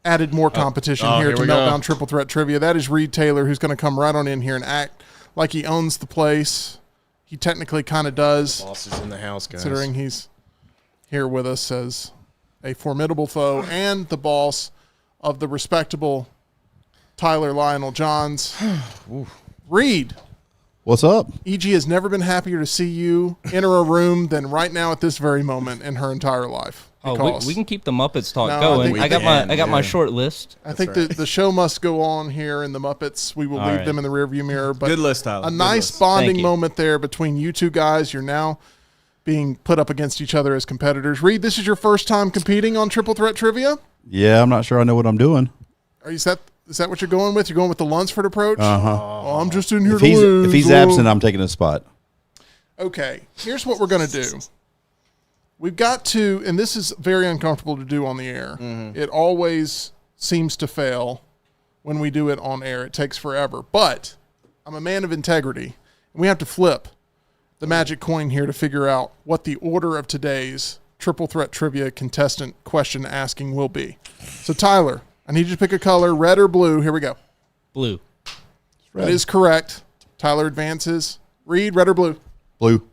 added more competition here here to we go. Meltdown Triple Threat Trivia. That is Reed Taylor, who's going to come right on in here and act like he owns the place. He technically kind of does, Boss is in the house, guys. considering he's here with us as a formidable foe and the boss of the respectable Tyler Lionel Johns. Reed, What's up? EG has never been happier to see you enter a room than right now at this very moment in her entire life. Oh, Because we can keep the Muppets talk No, I going. think I got we can, my short list. I think the show must go on here in the Muppets. We will All leave right. them in the rearview mirror. But Good list, Tyler. a Good nice list. bonding Thank you. moment there between you two guys. You're now being put up against each other as competitors. Reed, this is your first time competing on Triple Threat Trivia. Yeah, I'm not sure I know what I'm doing. Is that what you're going with? You're going with the Lunsford approach? Oh, I'm just in here If to lose. he's absent, I'm taking his spot. Okay, here's what we're going to do. We've got to, and this is very uncomfortable to do on the air. It always seems to fail when we do it on air. It takes forever. But I'm a man of integrity, and we have to flip the magic coin here to figure out what the order of today's Triple Threat Trivia contestant question asking will be. So, Tyler, I need you to pick a color, red or blue. Here we go. Blue. That is correct. Tyler advances. Reed, red or blue? Blue.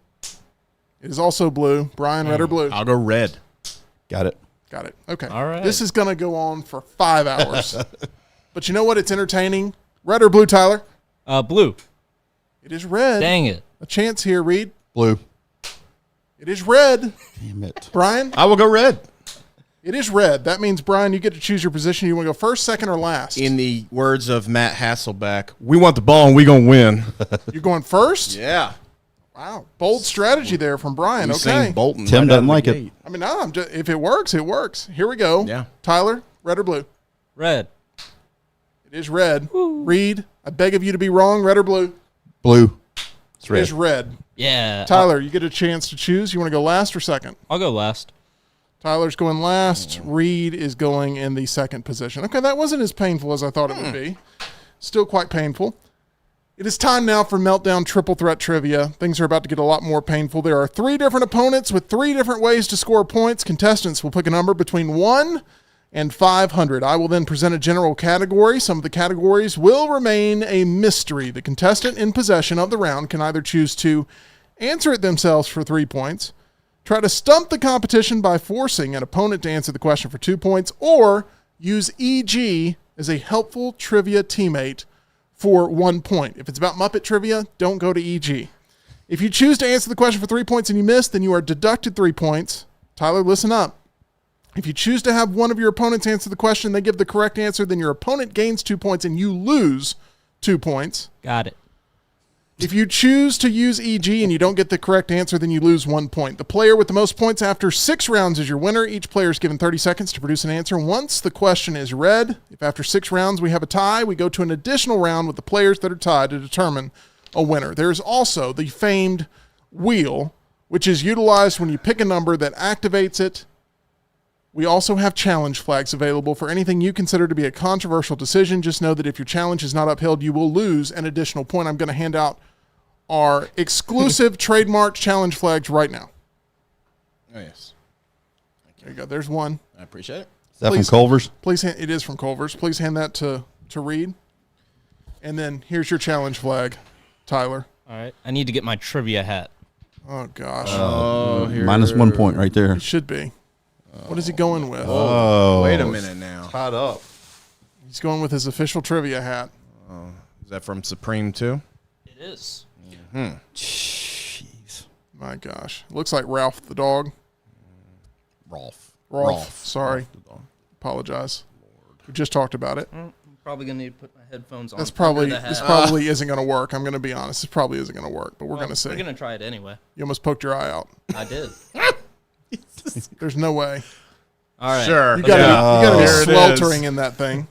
It is also blue. Brian, red or blue? I'll go red. Got it. Got it. Okay. All right. This is going to go on for 5 hours. But you know what? It's entertaining. Red or blue, Tyler? Blue. It is red. Dang it. A chance here, Reed. Blue. It is red. Damn it. Brian? I will go red. It is red. That means, Brian, you get to choose your position. You want to go first, second, or last? In the words of Matt Hasselbeck, we want the ball and we gonna win. You're going first? Yeah. Wow. Bold strategy there from Brian. Usain Okay. Bolton. Tim right doesn't out of like the it. gate. I mean, no, if it works, it works. Here we go. Yeah. Tyler, red or blue? Red. It is red. Reed, I beg of you to be wrong. Red or blue? Blue. It's It red. is red. Yeah. Tyler, you get a chance to choose. You want to go last or second? I'll go last. Tyler's going last. Reed is going in the second position. Okay, that wasn't as painful as I thought it would be. Still quite painful. It is time now for Meltdown Triple Threat Trivia. Things are about to get a lot more painful. There are 3 different opponents with 3 different ways to score points. Contestants will pick a number between 1 and 500. I will then present a general category. Some of the categories will remain a mystery. The contestant in possession of the round can either choose to answer it themselves for 3 points, try to stump the competition by forcing an opponent to answer the question for 2 points, or use EG as a helpful trivia teammate for 1 point. If it's about Muppet trivia, don't go to EG. If you choose to answer the question for 3 points and you miss, then you are deducted 3 points. Tyler, listen up. If you choose to have one of your opponents answer the question, they give the correct answer, then your opponent gains 2 points and you lose 2 points. Got it. If you choose to use EG and you don't get the correct answer, then you lose 1 point. The player with the most points after 6 rounds is your winner. Each player is given 30 seconds to produce an answer. Once the question is read, if after 6 rounds we have a tie, we go to an additional round with the players that are tied to determine a winner. There's also the famed wheel, which is utilized when you pick a number that activates it. We also have challenge flags available for anything you consider to be a controversial decision. Just know that if your challenge is not upheld, you will lose an additional point. I'm going to hand out our exclusive trademark challenge flags right now. Oh, yes. There you go. There's one. I appreciate it. Is that Please- from Culver's? Please, it is from Culver's. Please hand that to Reed. And then here's your challenge flag, Tyler. All right. I need to get my trivia hat. Oh, gosh. Oh, here. Minus 1 point right there. It should be. What is he going with? Oh. Wait a minute now. Tied up. He's going with his official trivia hat. Is that from Supreme too? It is. Jeez. My gosh. Looks like Ralph the dog. Rolf. Rolf. Sorry. Rolf the dog. Apologize. We just talked about it. I'm probably going to need to put my headphones on. This probably under the hat. isn't going to work. I'm going to be honest. This probably isn't going to work, but we're going to see. We're going to try it anyway. You almost poked your eye out. I did. There's no way. All right. Sure. You gotta be There it sweltering is. in that thing.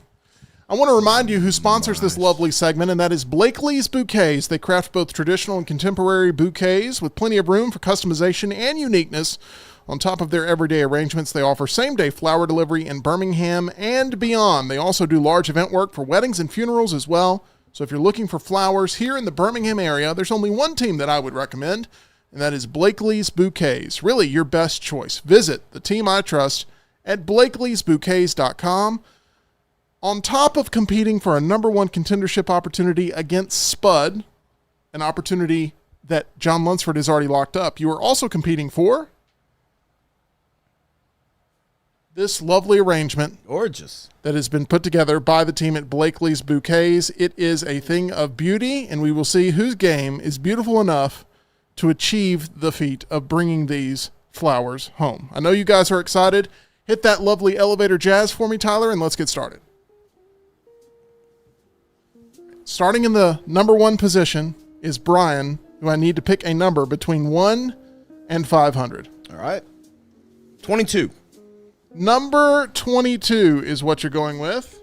I want to remind you who sponsors this lovely segment, and that is Blakely's Bouquets. They craft both traditional and contemporary bouquets with plenty of room for customization and uniqueness. On top of their everyday arrangements, they offer same-day flower delivery in Birmingham and beyond. They also do large event work for weddings and funerals as well. So if you're looking for flowers here in the Birmingham area, there's only one team that I would recommend, and that is Blakely's Bouquets. Really, your best choice. Visit the team I trust at blakeleysbouquets.com. On top of competing for a number one contendership opportunity against Spud, an opportunity that John Lunsford has already locked up, you are also competing for this lovely arrangement Gorgeous. that has been put together by the team at Blakely's Bouquets. It is a thing of beauty, and we will see whose game is beautiful enough to achieve the feat of bringing these flowers home. I know you guys are excited. Hit that lovely elevator jazz for me, Tyler, and let's get started. Starting in the number one position is Brian, who I need to pick a number between 1 and 500. All right. 22. Number 22 is what you're going with,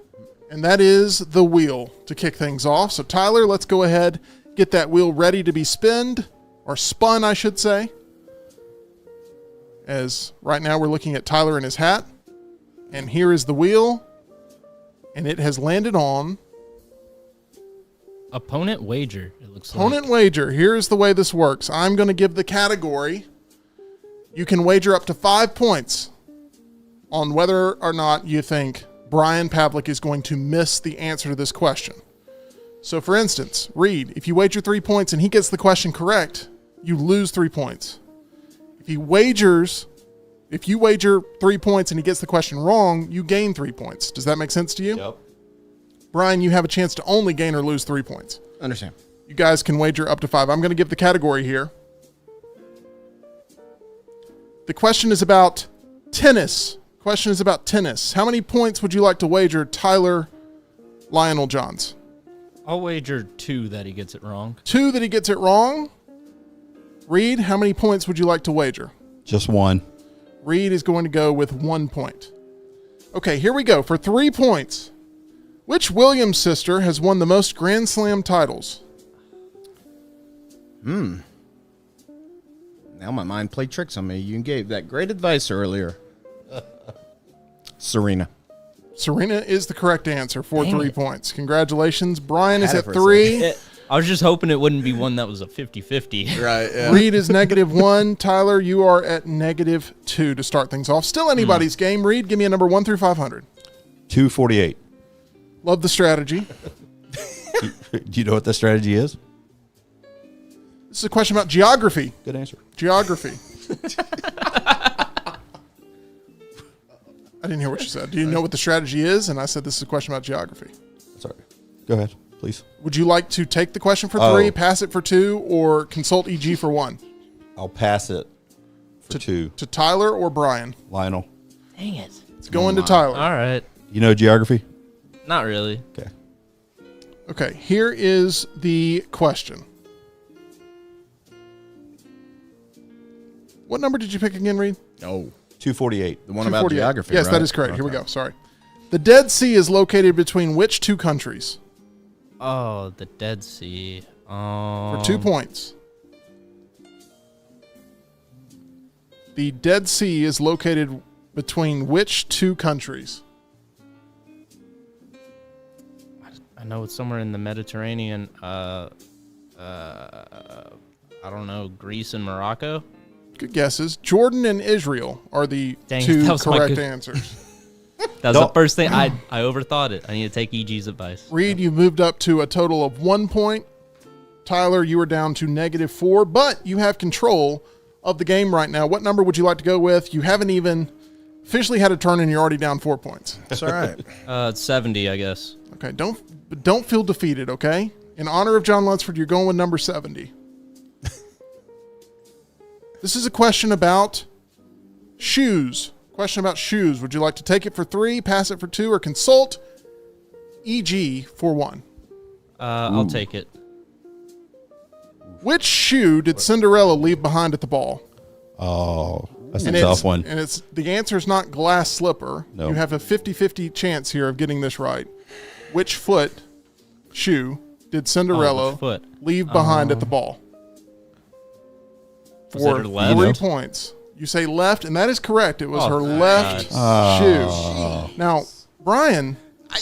and that is the wheel to kick things off. So, Tyler, let's go ahead, get that wheel ready to be spun, I should say. As right now we're looking at Tyler and his hat, and here is the wheel, and it has landed on Opponent wager, it looks opponent like. wager. Here's the way this works. I'm going to give the category. You can wager up to 5 points on whether or not you think Brian Pavlik is going to miss the answer to this question. So, for instance, Reed, if you wager 3 points and he gets the question correct, you lose 3 points. If you wager 3 points and he gets the question wrong, you gain 3 points. Does that make sense to you? Yep. Brian, you have a chance to only gain or lose 3 points. Understand. You guys can wager up to 5. I'm going to give the category here. The question is about tennis. How many points would you like to wager Tyler Lionel Johns? I'll wager 2 that he gets it wrong. 2 that he gets it wrong. Reed, how many points would you like to wager? Just 1. Reed is going to go with 1 point. Okay, here we go. For 3 points, which Williams sister has won the most Grand Slam titles? Now my mind played tricks on me. You gave that great advice earlier. Serena. Serena is the correct answer for Dang 3 it. points. Congratulations. Brian is Had it at for a 3. I was just hoping it wouldn't be one that was a 50-50. Right, yeah. Reed is -1. Tyler, you are at -2 to start things off. Still anybody's game. Reed, give me a number 1 through 500. 248. Love the strategy. Do you know what the strategy is? This is a question about geography. Good answer. Geography. I didn't hear what you said. Do you know what the strategy is? And I said this is a question about geography. Sorry. Go ahead. please. Would you like to take the question for 3, pass it for 2, or consult EG for 1? I'll pass it for 2. To Tyler or Brian? Lionel. Dang it. It's going to Tyler. All right. You know geography? Not really. Okay. Okay, here is the question. What number did you pick again, Reed? Oh, 248. the one about 248. geography. Yes, right? that is correct. Here we Okay. go. Sorry. The Dead Sea is located between which 2 countries? Oh, the Dead Sea. For 2 points. The Dead Sea is located between which 2 countries? I know it's somewhere in the Mediterranean. I don't know, Greece and Morocco. Good guesses. Jordan and Israel are the Dang it, 2 that was my correct good- answers. That was the first thing. I overthought it. I need to take EG's advice. Reed, you moved up to a total of 1 point. Tyler, you are down to -4, but you have control of the game right now. What number would you like to go with? You haven't even officially had a turn and you're already down 4 points. That's all right. It's 70, I guess. Okay, don't feel defeated, okay? In honor of John Lunsford, you're going with number 70. This is a question about shoes. Question about shoes. Would you like to take it for 3, pass it for 2, or consult EG for 1? I'll take it. Which shoe did Cinderella leave behind at the ball? Oh, that's a And tough one. And it's the answer is not glass slipper. No. You have a 50-50 chance here of getting this right. Which shoe did Cinderella which foot? leave behind at the ball? Was it her left? 3 points. You say left, and that is correct. It was Oh, her left shoe. Now, Brian,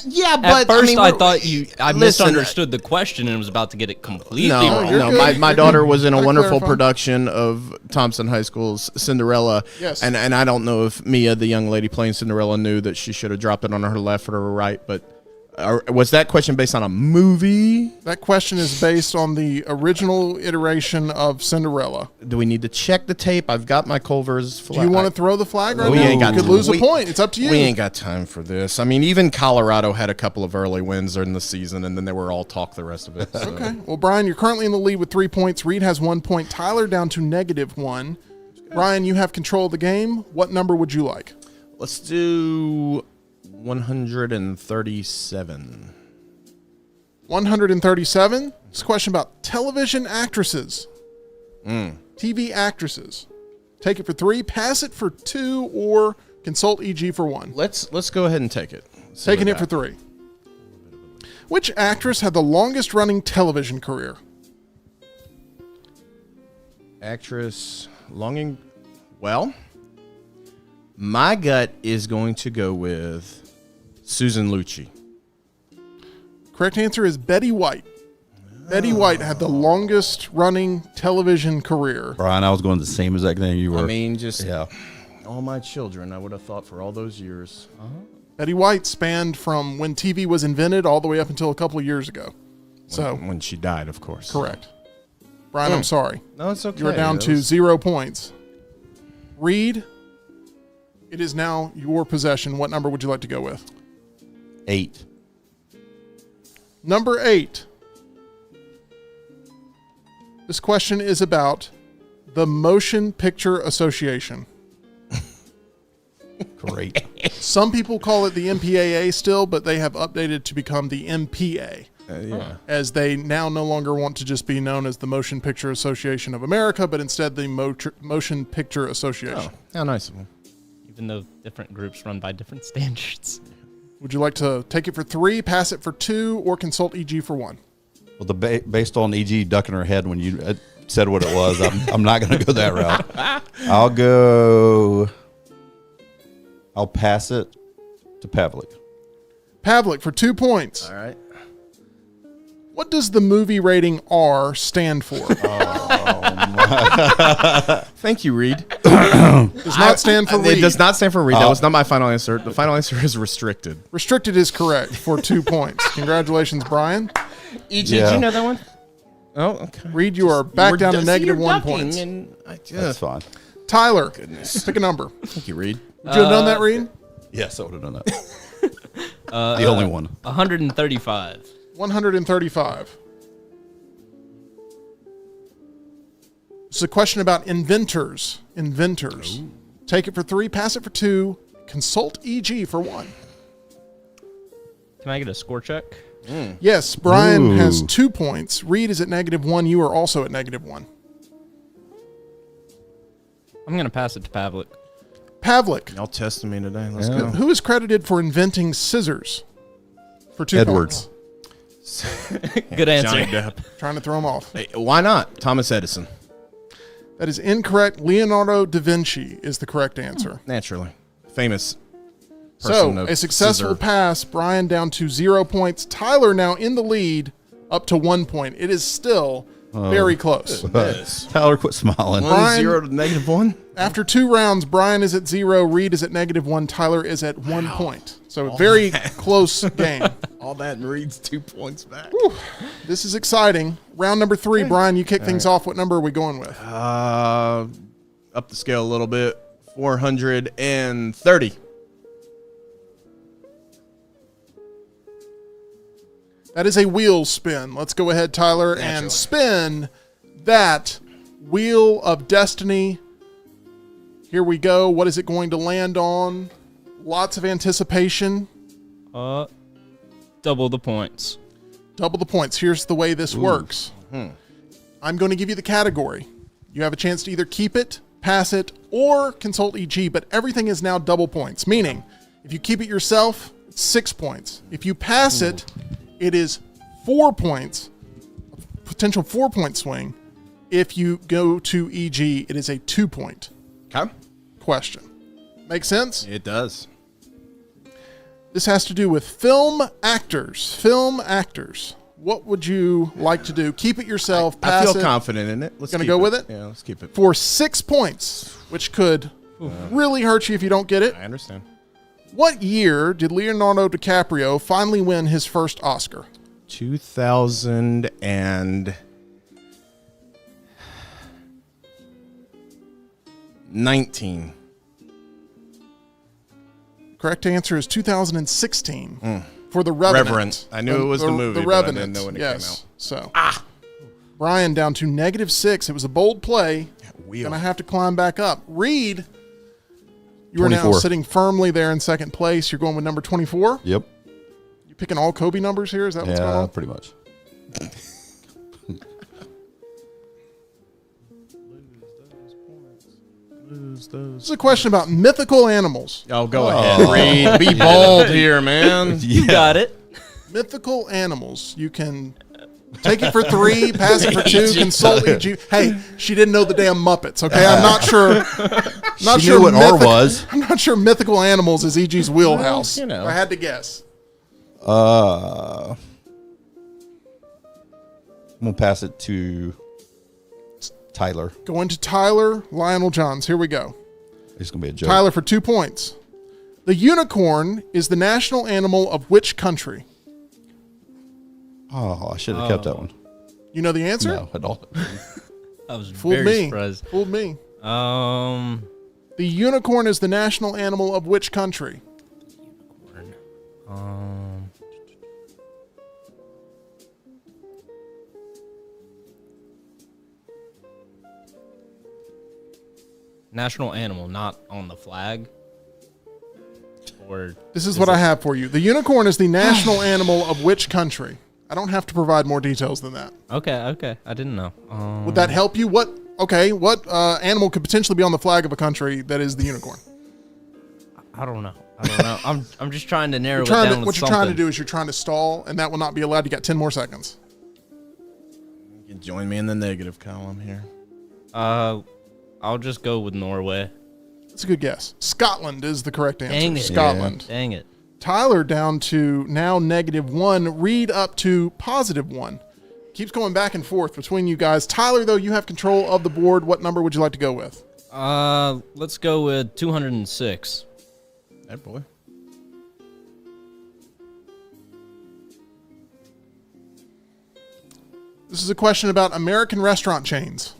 Yeah, but At first, I, I mean, thought I listen, misunderstood the question and was about to get it completely wrong. you're No, good. my daughter was in a Gotta wonderful clarify. production of Thompson High School's Cinderella. Yes. And I don't know if Mia, the young lady playing Cinderella, knew that she should have dropped it on her left or her right, but was that question based on a movie? that question is based on the original iteration of Cinderella. Do we need to check the tape? I've got my Culver's Do you want to throw the flag right We now? ain't You got could to. lose a We- point. It's up to you. We ain't got time for this. I mean, even Colorado had a couple of early wins during the season, and then they were all talk the rest of it. So. Okay. Well, Brian, you're currently in the lead with 3 points. Reed has 1 point. Tyler down to -1. Brian, you have control of the game. What number would you like? Let's do 137. 137. This is a question about television actresses. TV actresses. Take it for 3, pass it for 2, or consult EG for 1. Let's go ahead and take it. See Taking what it for 3. Which actress had the longest running television career? actress longing. Well, my gut is going to go with Susan Lucci. Correct answer is Betty White. Betty White had the longest running television career. Brian, I was going the same exact thing you were. I mean, just yeah. all my children, I would have thought for all those years. Betty White spanned from when TV was invented all the way up until a couple of years ago. So, When she died, of course. correct. Brian, I'm sorry. No, it's okay. You are down That to was- 0 points. Reed, it is now your possession. What number would you like to go with? 8. Number 8. This question is about the Motion Picture Association. Great. Some people call it the MPAA still, but they have updated to become the MPA, yeah. as they now no longer want to just be known as the Motion Picture Association of America, but instead the Motion Picture Association. Oh, how nice of them. Even though different groups run by different standards. Would you like to take it for 3, pass it for 2, or consult EG for 1? Well, based on EG ducking her head when you said what it was, I'm not going to go that route. I'll pass it to Pavlik. Pavlik for 2 points. All right. What does the movie rating R stand for? Thank you, Reed. Does not stand for It read. does not stand for Reed. That was not my final answer. The final answer is restricted. Restricted is correct for 2 points. Congratulations, Brian. EG, Yeah. did you know that one? Oh, okay. Reed, you are back down to negative 1 point. That's fine. Tyler, pick a number. Thank you, Reed. Would you have done that, Reed? Yes, I would have done that. The only one. 135. 135. This is a question about inventors. Inventors. Ooh. Take it for 3, pass it for 2, consult EG for 1. Can I get a score check? Yes, Brian has 2 points. Reed is at -1. You are also at -1. I'm going to pass it to Pavlik. Pavlik. Y'all testing me today. Let's go. Who is credited for inventing scissors? For 2 Edwards. Good answer. Johnny Depp. Trying to throw him off. Hey, why not? Thomas Edison. That is incorrect. Leonardo da Vinci is the correct answer. Naturally. Famous. So, a successful pass. Brian down to 0 points. Tyler now in the lead up to 1 point. It is still very close. Tyler, quit smiling. 1-0 to -1. After 2 rounds, Brian is at 0. Reed is at -1. Tyler is at 1 point. So, very close game. All that and Reed's 2 points back. Whew. This is exciting. Round number 3. Brian, you kick things off. What number are we going with? Up the scale a little bit. 430. That is a wheel spin. Let's go ahead, Tyler, and spin that wheel of destiny. Here we go. What is it going to land on? Lots of anticipation. Double the points. Double the points. Here's the way this works. I'm going to give you the category. You have a chance to either keep it, pass it, or consult EG, but everything is now double points, meaning if you keep it yourself, it's 6 points. If you pass it, it is 4 points, potential 4-point swing. If you go to EG, it is a 2-point question. Make sense? It does. This has to do with film actors. Film actors. What would you like to do? Keep it yourself, pass it. I feel confident in it. Let's Gonna go with it? Yeah, let's keep it. For 6 points, which could really hurt you if you don't get it. I understand. What year did Leonardo DiCaprio finally win his first Oscar? 2019. Correct answer is 2016 for The Revenant. I knew it was the movie, The but I Revenant. didn't know when it came out. So, Brian down to -6. It was a bold play. Gonna have to climb back up. Reed, you are now 24. sitting firmly there in second place. You're going with number 24. Yep. You picking all Kobe numbers here? Is that what's going Yeah, on? pretty much. This is a question about mythical animals. Oh, go ahead, Reed. Be bold here, man. You got it. Mythical animals. You can take it for 3, pass it for 2, consult EG. Hey, she didn't know the damn Muppets, okay? I'm not sure. She knew what R was. I'm not sure mythical animals is EG's wheelhouse. you know. I had to guess. I'm going to pass it to Tyler. Going to Tyler, Lionel Johns. Here we go. It's going to be a joke. Tyler for 2 points. The unicorn is the national animal of which country? Oh, I should have kept that one. You know the answer? No, I don't. I was Fooled very me. surprised. Fooled me. Um, The unicorn is the national animal of which country? national animal, not on the flag. Or This is what I have for you. The unicorn is the national animal of which country? I don't have to provide more details than that. Okay. I didn't know. Would that help you? What animal could potentially be on the flag of a country that is the unicorn? I don't know. I'm just trying to narrow it What down. you're trying to do is you're trying to stall, and that will not be allowed. You got 10 more seconds. You can join me in the negative column here. I'll just go with Norway. That's a good guess. Scotland is the correct answer. Dang it. Scotland. Dang it. Tyler down to now -1. Reed up to +1. Keeps going back and forth between you guys. Tyler, though, you have control of the board. What number would you like to go with? Let's go with 206. That boy. This is a question about American restaurant chains.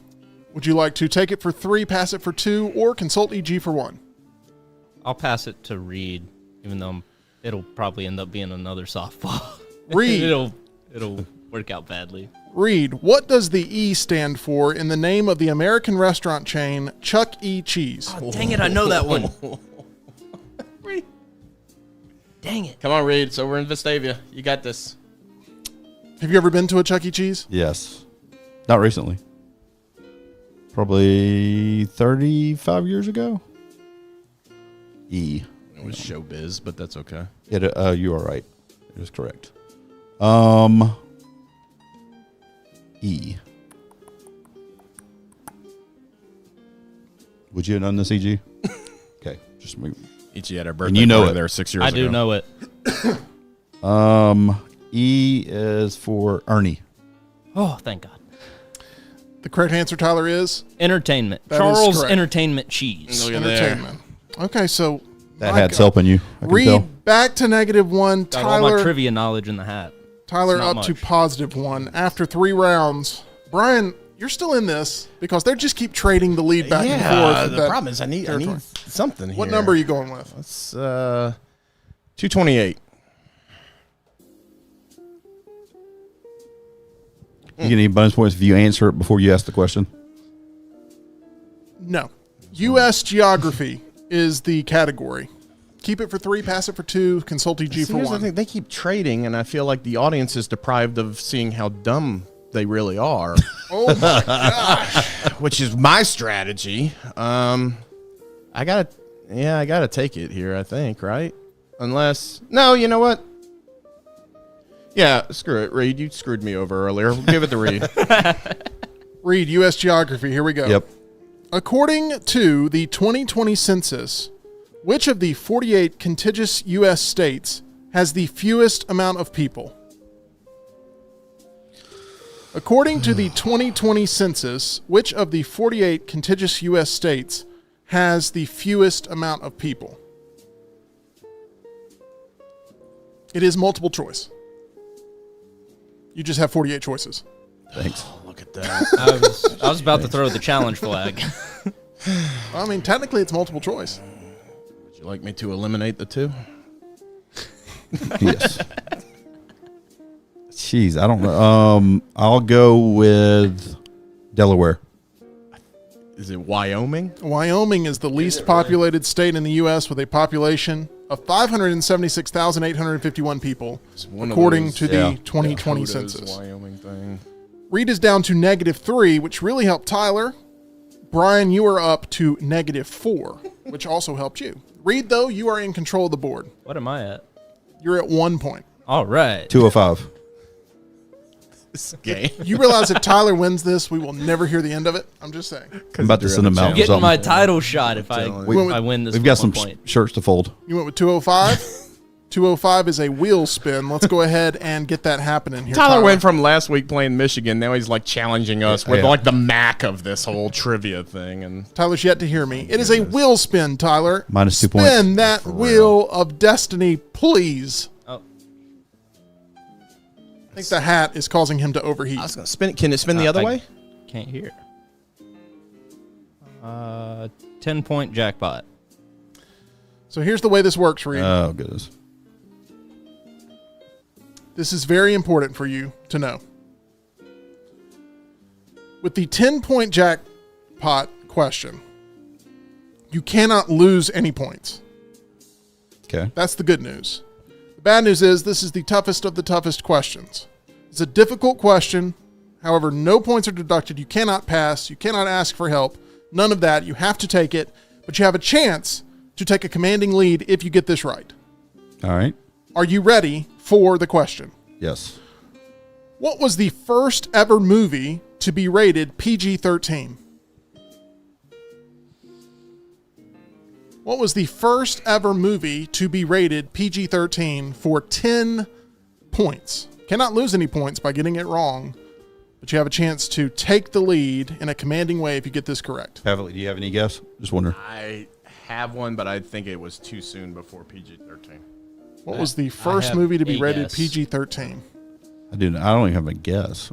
Would you like to take it for 3, pass it for 2, or consult EG for 1? I'll pass it to Reed, even though it'll probably end up being another softball. Reed. it'll It'll work out badly. Reed, what does the E stand for in the name of the American restaurant chain Chuck E. Cheese? Oh, dang it, I know that one. Dang it. Come on, Reed. It's over in Vestavia. You got this. Have you ever been to a Chuck E. Cheese? Yes. Not recently. Probably 35 years ago. E. It was showbiz, but that's okay. You are right. It is correct. E. Would you have done this, EG? Okay, just move. Ichi had our birthday you know party it. there 6 years I ago. do know it. E is for Ernie. Oh, thank God. The correct answer, Tyler, is Entertainment. That is Charles correct. Entertainment Cheese. Look at there. entertainment. Okay, so That my hat's God. helping you. I can Reed tell. back to -1. Got all my Tyler, trivia knowledge in the hat. Tyler It's not up to much. +1 after 3 rounds. Brian, you're still in this because they just keep trading the lead back and forth. The problem is I need something here. What number are you going with? It's 228. You get any bonus points if you answer it before you ask the question? No. U.S. geography is the category. Keep it for 3, pass it for 2, consult EG for Here's the 1. thing, they keep trading, and I feel like the audience is deprived of seeing how dumb they really are, Oh my gosh. which is my strategy. I gotta take it here, I think, right? Unless, no, you know what? Yeah, screw it, Reed. You screwed me over earlier. Give it to Reed. Read U.S. geography. Here we go. Yep. According to the 2020 census, which of the 48 contiguous U.S. states has the fewest amount of people? According to the 2020 census, which of the 48 contiguous U.S. states has the fewest amount of people? It is multiple choice. You just have 48 choices. Thanks. Look at that. I was about to throw the challenge flag. I mean, technically, it's multiple choice. Would you like me to eliminate the 2? Yes. Jeez, I don't know. I'll go with Delaware. Is it Wyoming? Wyoming is the least populated state in the U.S. with a population of 576,851 people, One of according those, to the 2020 Dakotas, census. Wyoming thing. Reed is down to -3, which really helped Tyler. Brian, you are up to -4, which also helped you. Reed, though, you are in control of the board. What am I at? You're at 1 point. All right. 205. Game. You realize if Tyler wins this, we will never hear the end of it? I'm just saying. I'm about to send them out. I'm or getting something. my title shot if I telling win this. We've got some one point. shirts to fold. You went with 205? 205 is a wheel spin. Let's go ahead and get that happening here. Tyler went from last week playing Michigan. Now he's like challenging us with Yeah. like the Mac of this whole trivia thing. And Tyler's yet to hear me. It is a wheel spin, Tyler. Minus 2 points. Spin that wheel of destiny, please. Oh, I think the hat is causing him to overheat. I was gonna spin it. Can it spin the other I way? can't hear. 10-point jackpot. So here's the way this works, Reed. Oh, goodness. This is very important for you to know. With the 10-point jackpot question, you cannot lose any points. Okay. That's the good news. The bad news is this is the toughest of the toughest questions. It's a difficult question. However, no points are deducted. You cannot pass. You cannot ask for help. None of that. You have to take it. But you have a chance to take a commanding lead if you get this right. All right. Are you ready for the question? Yes. What was the first ever movie to be rated PG-13? What was the first ever movie to be rated PG-13 for 10 points? Cannot lose any points by getting it wrong, but you have a chance to take the lead in a commanding way if you get this correct. Beverly, do you have any guess? Just wondering. I have one, but I think it was too soon before PG-13. What was the first have movie to be a rated guess. PG-13? I don't even have a guess.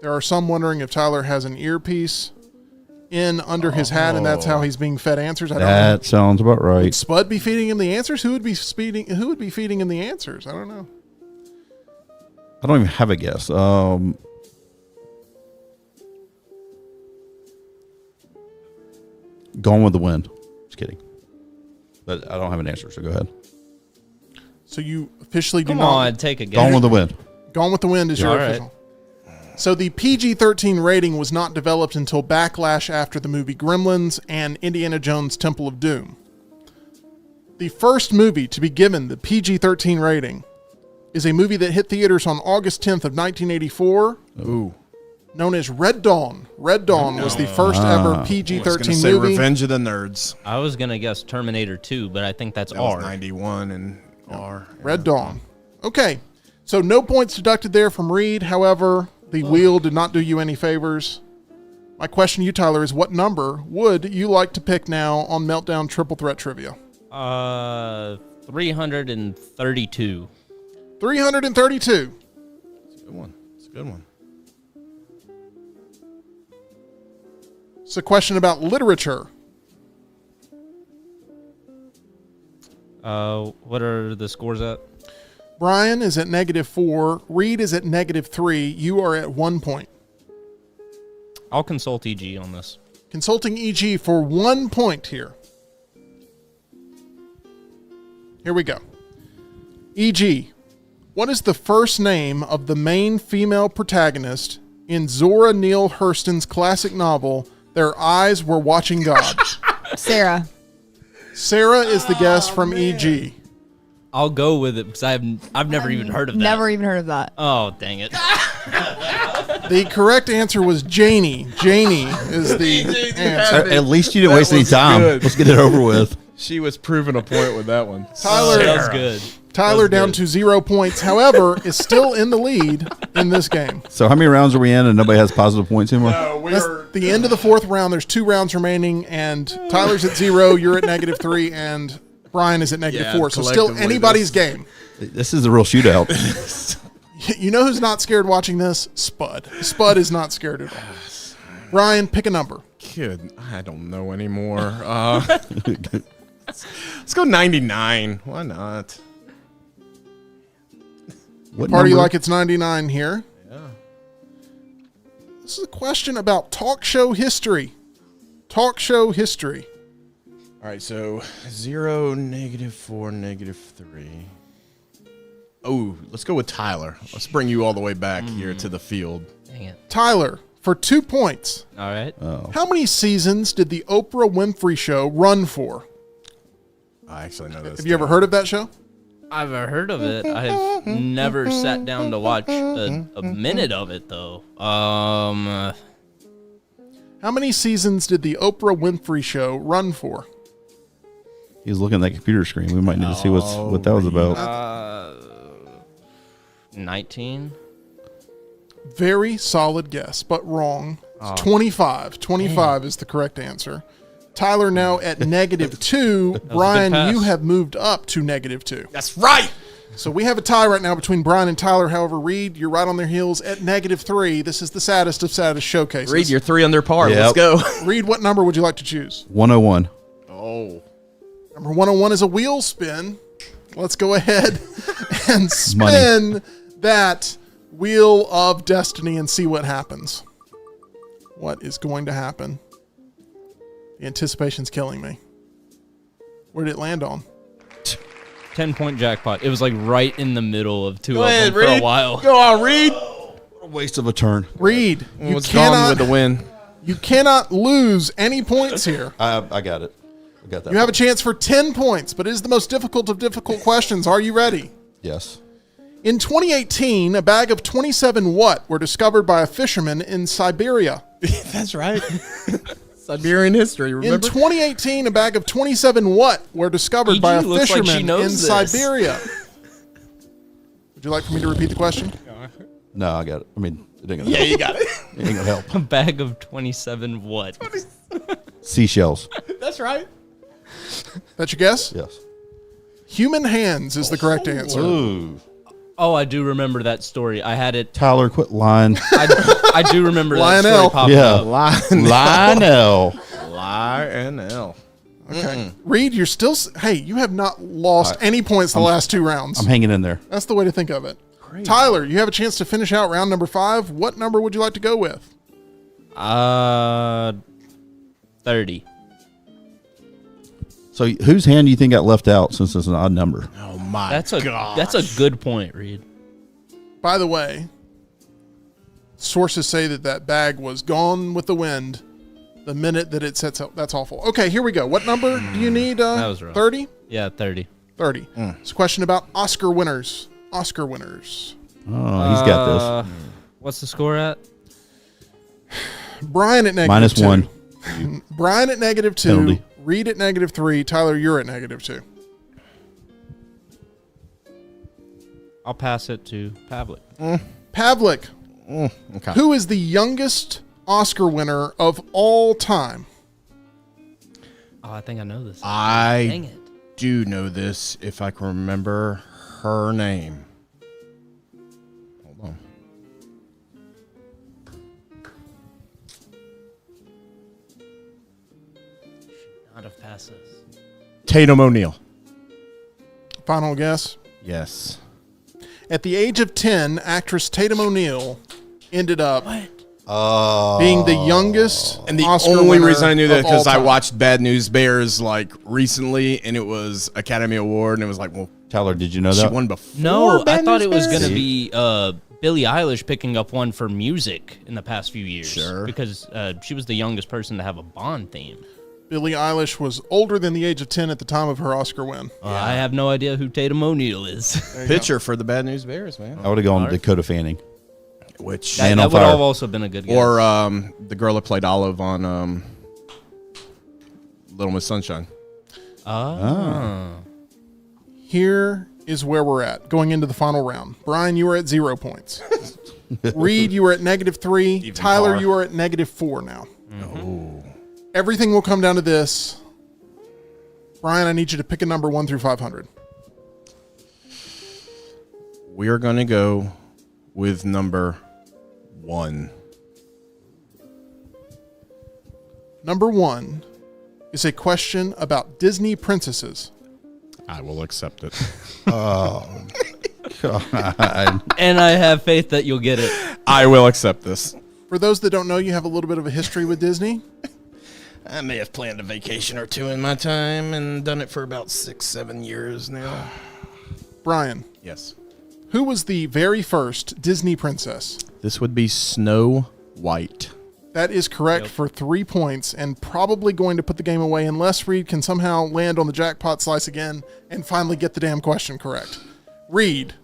There are some wondering if Tyler has an earpiece in under his hat, and that's how he's being fed answers. I don't know. That sounds about Would right. Spud be feeding him the answers? Who would be feeding him the answers? I don't know. I don't even have a guess. Going with the Wind. Just kidding. But I don't have an answer, so go ahead. So you officially do Come not. on, take a guess. Gone with the Wind. Gone with the Wind is your All right. official. So the PG-13 rating was not developed until Backlash after the movie Gremlins and Indiana Jones Temple of Doom. The first movie to be given the PG-13 rating is a movie that hit theaters on August 10th of 1984. Ooh. Known as Red Dawn. Red Dawn was the first ever I was going to PG-13 say movie. Revenge of the Nerds. I was going to guess Terminator 2, but I think that's That was R. 91 and R. Red Dawn. Okay, so no points deducted there from Reed. However, the wheel did not do you any favors. My question to you, Tyler, is what number would you like to pick now on Meltdown Triple Threat Trivia? 332. 332. It's a good one. It's a good one. It's a question about literature. What are the scores at? Brian is at -4. Reed is at -3. You are at 1 point. I'll consult EG on this. Consulting EG for 1 point here. Here we go. EG, what is the first name of the main female protagonist in Zora Neale Hurston's classic novel, Their Eyes Were Watching God? Sarah. Sarah is the guess from EG. I'll go with it because I've never even heard of that. Never even heard of that. Oh, dang it. The correct answer was Janie. Janie is the answer. At least you didn't waste any was time. good. Let's get it over with. She was proving a point with that one. Tyler, That was good. Tyler That was down good. to 0 points, however, is still in the lead in this game. So how many rounds are we in and nobody has positive points anymore? That's the end of the fourth round. There's 2 rounds remaining, and Tyler's at 0, you're at -3, and Brian is at -4. So still collectively, anybody's game. This is a real shootout. You know who's not scared watching this? Spud. Spud is not scared at all. Brian, pick a number. Good. I don't know anymore. Let's go 99. Why not? What Party number? like it's 99 here. Yeah. This is a question about talk show history. Talk show history. All right, so 0, -4, -3. Oh, let's go with Tyler. Let's bring you all the way back here to the field. Dang it. Tyler, for 2 points, All right. how many seasons did the Oprah Winfrey Show run for? I actually know this. Have you ever heard of that show? I've heard of it. I've never sat down to watch a minute of it, though. How many seasons did the Oprah Winfrey Show run for? He's looking at that computer screen. We might need to see what that was about. 19. Very solid guess, but wrong. It's 25. 25 is the correct answer. Tyler now at -2. Brian, pass. you have moved up to -2. That's right. So we have a tie right now between Brian and Tyler. However, Reed, you're right on their heels at -3. This is the saddest of saddest showcases. Reed, you're 3 under par. Yep. Let's go. Reed, what number would you like to choose? 101. Oh. Number 101 is a wheel spin. Let's go ahead and spin that wheel of destiny and see what happens. What is going to happen? The anticipation's killing me. Where did it land on? 10-point jackpot. It was like right in the middle of two Go of ahead, them for Reed. a while. Go on, Reed. What a waste of a turn. Reed, you Was gone cannot, with the win. you cannot lose any points here. I got it. I got that. You have a chance for 10 points, but it is the most difficult of difficult questions. Are you ready? Yes. In 2018, a bag of 27 what were discovered by a fisherman in Siberia? That's right. Siberian history, remember? In 2018, a bag of 27 what were discovered by a EG looks like she fisherman in knows this. Siberia? Would you like for me to repeat the question? No, I got it. I mean, it ain't gonna Yeah, help. you got it. It ain't gonna help. A bag of 27 what? Seashells. That's right. That's your guess? Yes. Human hands is the correct answer. Ooh. Oh, I do remember that story. I had it. Tyler, quit lying. I do remember that Lionel. story popping Yeah. up. Lionel. Lionel. Okay. Reed, you're still. Hey, you have not lost any points the last 2 rounds. I'm hanging in there. That's the way to think of it. Crazy. Tyler, you have a chance to finish out round number 5. What number would you like to go with? 30. So whose hand do you think got left out since it's an odd number? Oh my That's a good point, Reed. By the way, sources say that bag was gone with the wind the minute that it sets out. That's awful. Okay, here we go. What number do you need? That was rough. 30? Yeah, 30. 30. It's a question about Oscar winners. Oscar winners. Oh, he's got this. What's the score at? Brian at Minus -2. 1. Brian at -2. Penalty. Reed at -3. Tyler, you're at -2. I'll pass it to Pavlik. Pavlik, Okay. who is the youngest Oscar winner of all time? Oh, I think I know this. Dang I it. do know this if I can remember her name. Hold on. Not have passed this. Tatum O'Neal. Final guess. Yes. At the age of 10, actress Tatum O'Neal ended up Oh. being the youngest And the Oscar only winner reason I knew that of all because I time. watched Bad News Bears like recently, and it was Academy Award, and it was like, well, Tyler, did you know she that? won before. No, I Bad thought News it was Bears? going to be Billie Eilish picking up one for music in the past few years. Sure. Because she was the youngest person to have a Bond theme. Billie Eilish was older than the age of 10 at the time of her Oscar win. I have no idea who Tatum O'Neal is. Pitcher for the Bad News Bears, man. I would have gone Dakota Fanning. Which that on would fire. have also been a good guess. or the girl that played Olive on Little Miss Sunshine. Here is where we're at going into the final round. Brian, you are at 0 points. Reed, you are at -3. Even Tyler, par. you are at -4 now. Everything will come down to this. Brian, I need you to pick a number 1 through 500. We're going to go with number 1. Number 1 is a question about Disney princesses. I will accept it. God. and I have faith that you'll get it. I will accept this. For those that don't know, you have a little bit of a history with Disney. I may have planned a vacation or two in my time and done it for about 6-7 years now. Brian, Yes. who was the very first Disney princess? This would be Snow White. That is correct for 3 points and probably going to put the game away unless Reed can somehow land on the jackpot slice again and finally get the damn question correct. Reed,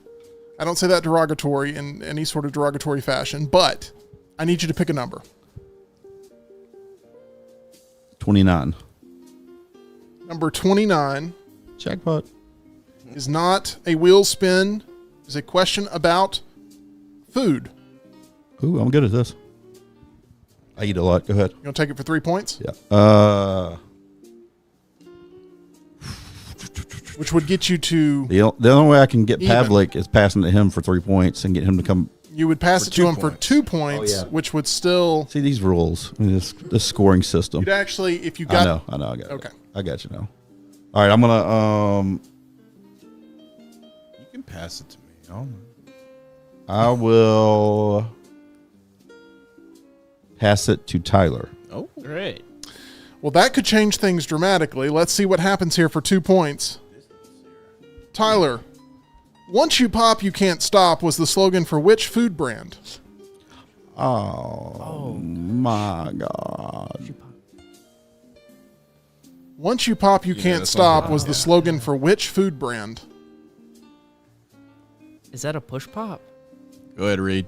I don't say that derogatory in any sort of derogatory fashion, but I need you to pick a number. 29. Number 29 Jackpot. is not a wheel spin, is a question about food. Ooh, I'm good at this. I eat a lot. Go ahead. You want to take it for 3 points? Yeah. Which would get you to, The only way I can get Even. Pavlik is passing to him for 3 points and get him to come. you would pass For it to 2 him for points. 2 points, Oh, yeah. which would still, See these rules. I mean, this scoring system. you'd actually, if you I got, know. I got it. Okay. I got you now. All right. I'm gonna. You can pass it to me. Oh. I will pass it to Tyler. Oh. Great. well, that could change things dramatically. Let's see what happens here for 2 points. Tyler, once you pop, you can't stop was the slogan for which food brand? Oh my God. Once you pop, you can't this stop one. was the slogan for which food brand? Is that a push pop? Go ahead, Reed.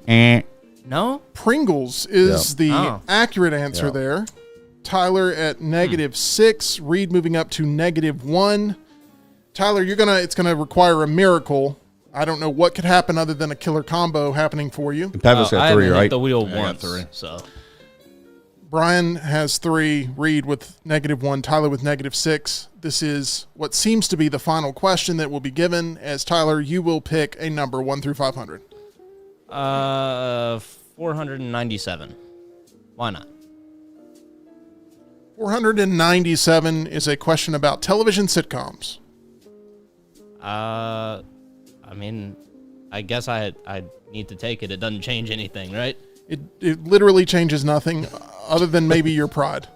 No? Pringles is the Oh. accurate answer Yeah. there. Tyler at -6, Reed moving up to -1. Tyler, it's gonna require a miracle. I don't know what could happen other than a killer combo happening for you. Pavlik's I got haven't 3, hit right? the wheel I got once. 3. So Brian has 3, Reed with -1, Tyler with -6. This is what seems to be the final question that will be given, as Tyler, you will pick a number 1 through 500. 497. Why not? 497 is a question about television sitcoms. I mean, I guess I need to take it. It doesn't change anything, right? It literally changes nothing other than maybe your pride.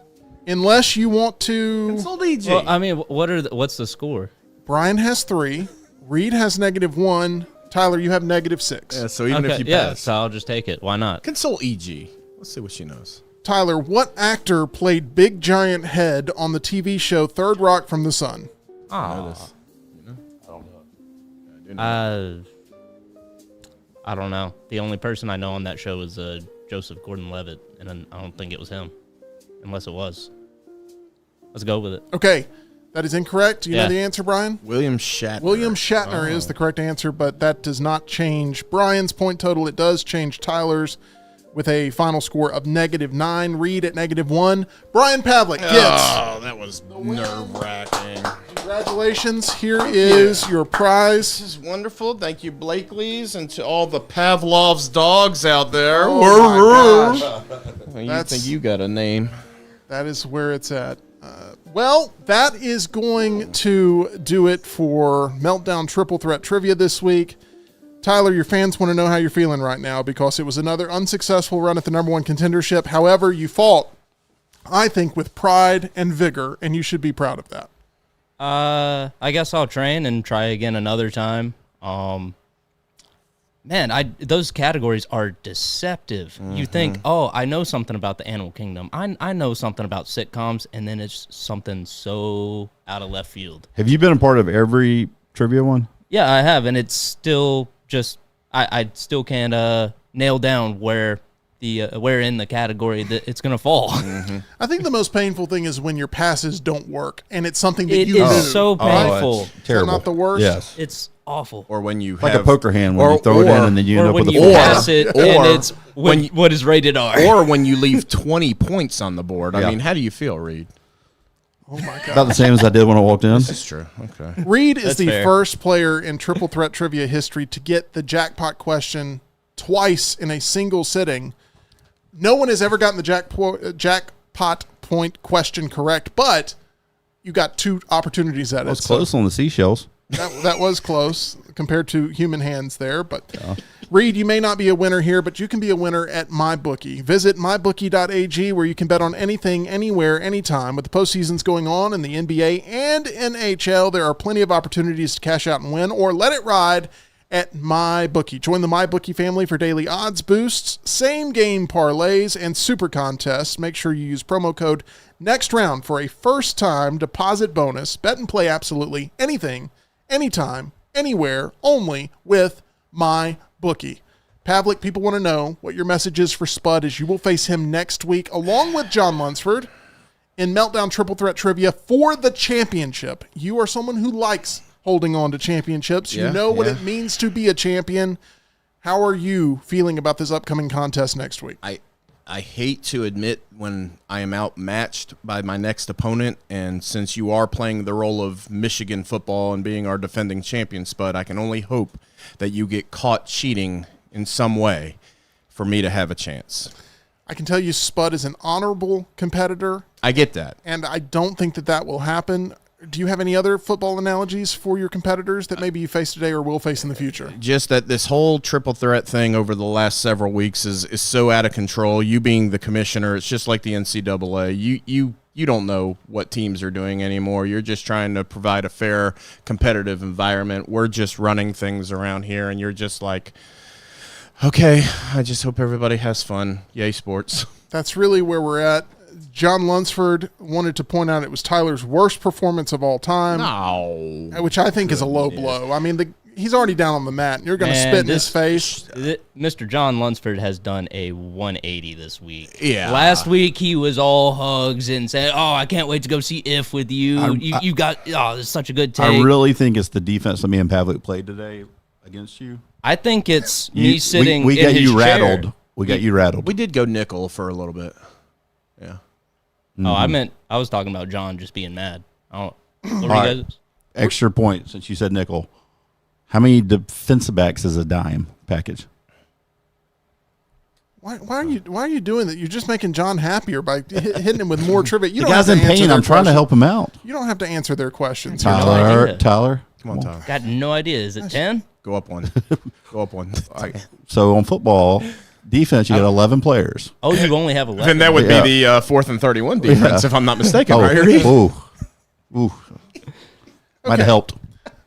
Unless you want to... Consult EG. Well, I mean, what's the score? Brian has 3. Reed has -1. Tyler, you have -6. Yeah, so even if you yeah, pass. so I'll just take it. Why not? Consult EG. Let's see what she knows. Tyler, what actor played Big Giant Head on the TV show Third Rock from the Sun? Oh, I don't know. The only person I know on that show is Joseph Gordon-Levitt, and I don't think it was him, unless it was. Let's go with it. Okay, that is incorrect. Do you know Yeah. the answer, Brian? William Shatner. William Shatner is the correct answer, but that does not change Brian's point total. It does change Tyler's with a final score of -9. Reed at -1. Brian Pavlik gets... Oh, that was nerve-wracking. Congratulations. Here is your prize. This is wonderful. Thank you, Blakely's, and to all the Pavlov's dogs out there. Oh my gosh. You think you got a name. That is where it's at. Well, that is going to do it for Meltdown Triple Threat Trivia this week. Tyler, your fans want to know how you're feeling right now because it was another unsuccessful run at the #1 contendership. However, you fought, I think, with pride and vigor, and you should be proud of that. I guess I'll train and try again another time. Man, those categories are deceptive. You think, oh, I know something about the animal kingdom. I know something about sitcoms, and then it's something so out of left field. Have you been a part of every trivia one? Yeah, I have, and it's still just I still can't nail down where in the category that it's gonna fall. I think the most painful thing is when your passes don't work, and it's something that It you is do. so painful. It's terrible. not the worst? Yes. It's awful. Or when you Like have a poker hand when you throw it in and then you end Or up when with a you full pass house. it Or and it's what is rated R. or when you leave 20 points on the board. I Yeah. mean, how do you feel, Reed? Oh my About god. the same as I did when I walked in. That's true. Okay. Reed is That's the fair. first player in Triple Threat Trivia history to get the jackpot question twice in a single sitting. No one has ever gotten the jackpot point question correct, but you got 2 opportunities at I it. was close on the seashells. That was close compared to human hands there. But Reed, you may not be a winner here, but you can be a winner at MyBookie. Visit mybookie.ag where you can bet on anything, anywhere, anytime. With the postseasons going on in the NBA and NHL, there are plenty of opportunities to cash out and win, or let it ride at MyBookie. Join the MyBookie family for daily odds boosts, same game parlays, and super contests. Make sure you use promo code NEXTROUND for a first-time deposit bonus. Bet and play absolutely anything, anytime, anywhere, only with MyBookie. Pavlik, people want to know what your message is for Spud as you will face him next week along with John Lunsford in Meltdown Triple Threat Trivia for the championship. You are someone who likes holding on to championships. You know what it means to be a champion. How are you feeling about this upcoming contest next week? I hate to admit when I am outmatched by my next opponent, and since you are playing the role of Michigan football and being our defending champion, Spud, I can only hope that you get caught cheating in some way for me to have a chance. I can tell you Spud is an honorable competitor, I get that. and I don't think that will happen. Do you have any other football analogies for your competitors that maybe you face today or will face in the future? Just that this whole triple threat thing over the last several weeks is so out of control. You being the commissioner, it's just like the NCAA. You don't know what teams are doing anymore. You're just trying to provide a fair, competitive environment. We're just running things around here, and you're just like, okay, I just hope everybody has fun. Yay, sports. That's really where we're at. John Lunsford wanted to point out it was Tyler's worst performance of all time, No. which I think is a low blow. I mean, he's already down on the mat, and you're going to spit in his face. Mr. John Lunsford has done a 180 this week. Yeah. Last week he was all hugs and said, "Oh, I can't wait to go see If with you. You got it's such a good take." I really think it's the defense that me and Pavlik played today against you. I think it's me sitting we in got his you chair. rattled. We got you rattled. We did go nickel for a little bit. Yeah. Oh, I was talking about John just being mad. I don't. What were All you right. guys? Extra point since you said nickel. How many defensive backs is a dime package? Why are you doing that? You're just making John happier by hitting him with more trivia. You The don't guy's have in to answer pain. their I'm trying to question. help him out. You don't have to answer their questions. no Tyler, idea. Tyler. Come on, Tyler. Got no idea. Is it 10? Go up one. Go up one. So on football defense, you got 11 players. Oh, you only have 11. Then that would Yeah. be the 4th and 31 defense, if I'm not mistaken, Oh, right? Reed? ooh. Might have helped.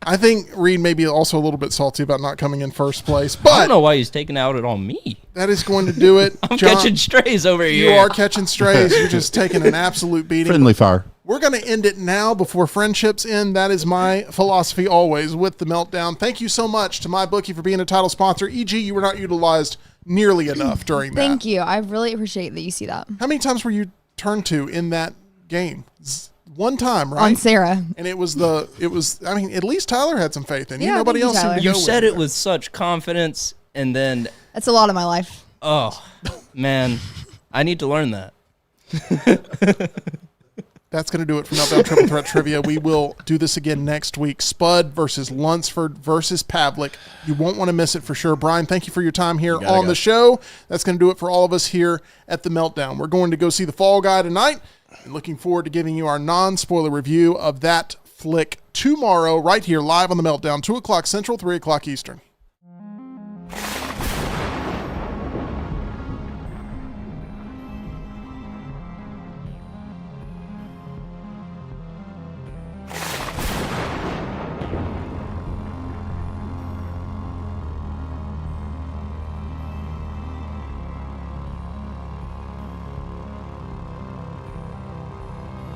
I think Reed may be also a little bit salty about not coming in first place, I don't but know why he's taking out it on me. that is going to do it. I'm John, catching strays over you here. are catching strays. You're just taking an absolute beating. Friendly fire. We're going to end it now before friendships end. That is my philosophy always with the Meltdown. Thank you so much to MyBookie for being a title sponsor. E.g., you were not utilized nearly enough during that. Thank you. I really appreciate that you see that. How many times were you turned to in that game? One time, right? On Sarah. And it was I mean, at least Tyler had some faith in you. Yeah, Nobody thank you, else seemed Tyler. to You go said with it with such confidence, and then, That's a lot of my life. oh, man, I need to learn that. That's going to do it for Meltdown Triple Threat Trivia. We will do this again next week. Spud versus Lunsford versus Pavlik. You won't want to miss it for sure. Brian, thank you for your time here on the show. That's going to do it for all of us here at the Meltdown. We're going to go see The Fall Guy tonight, and looking forward to giving you our non-spoiler review of that flick tomorrow right here live on the Meltdown, 2 o'clock Central, 3 o'clock Eastern.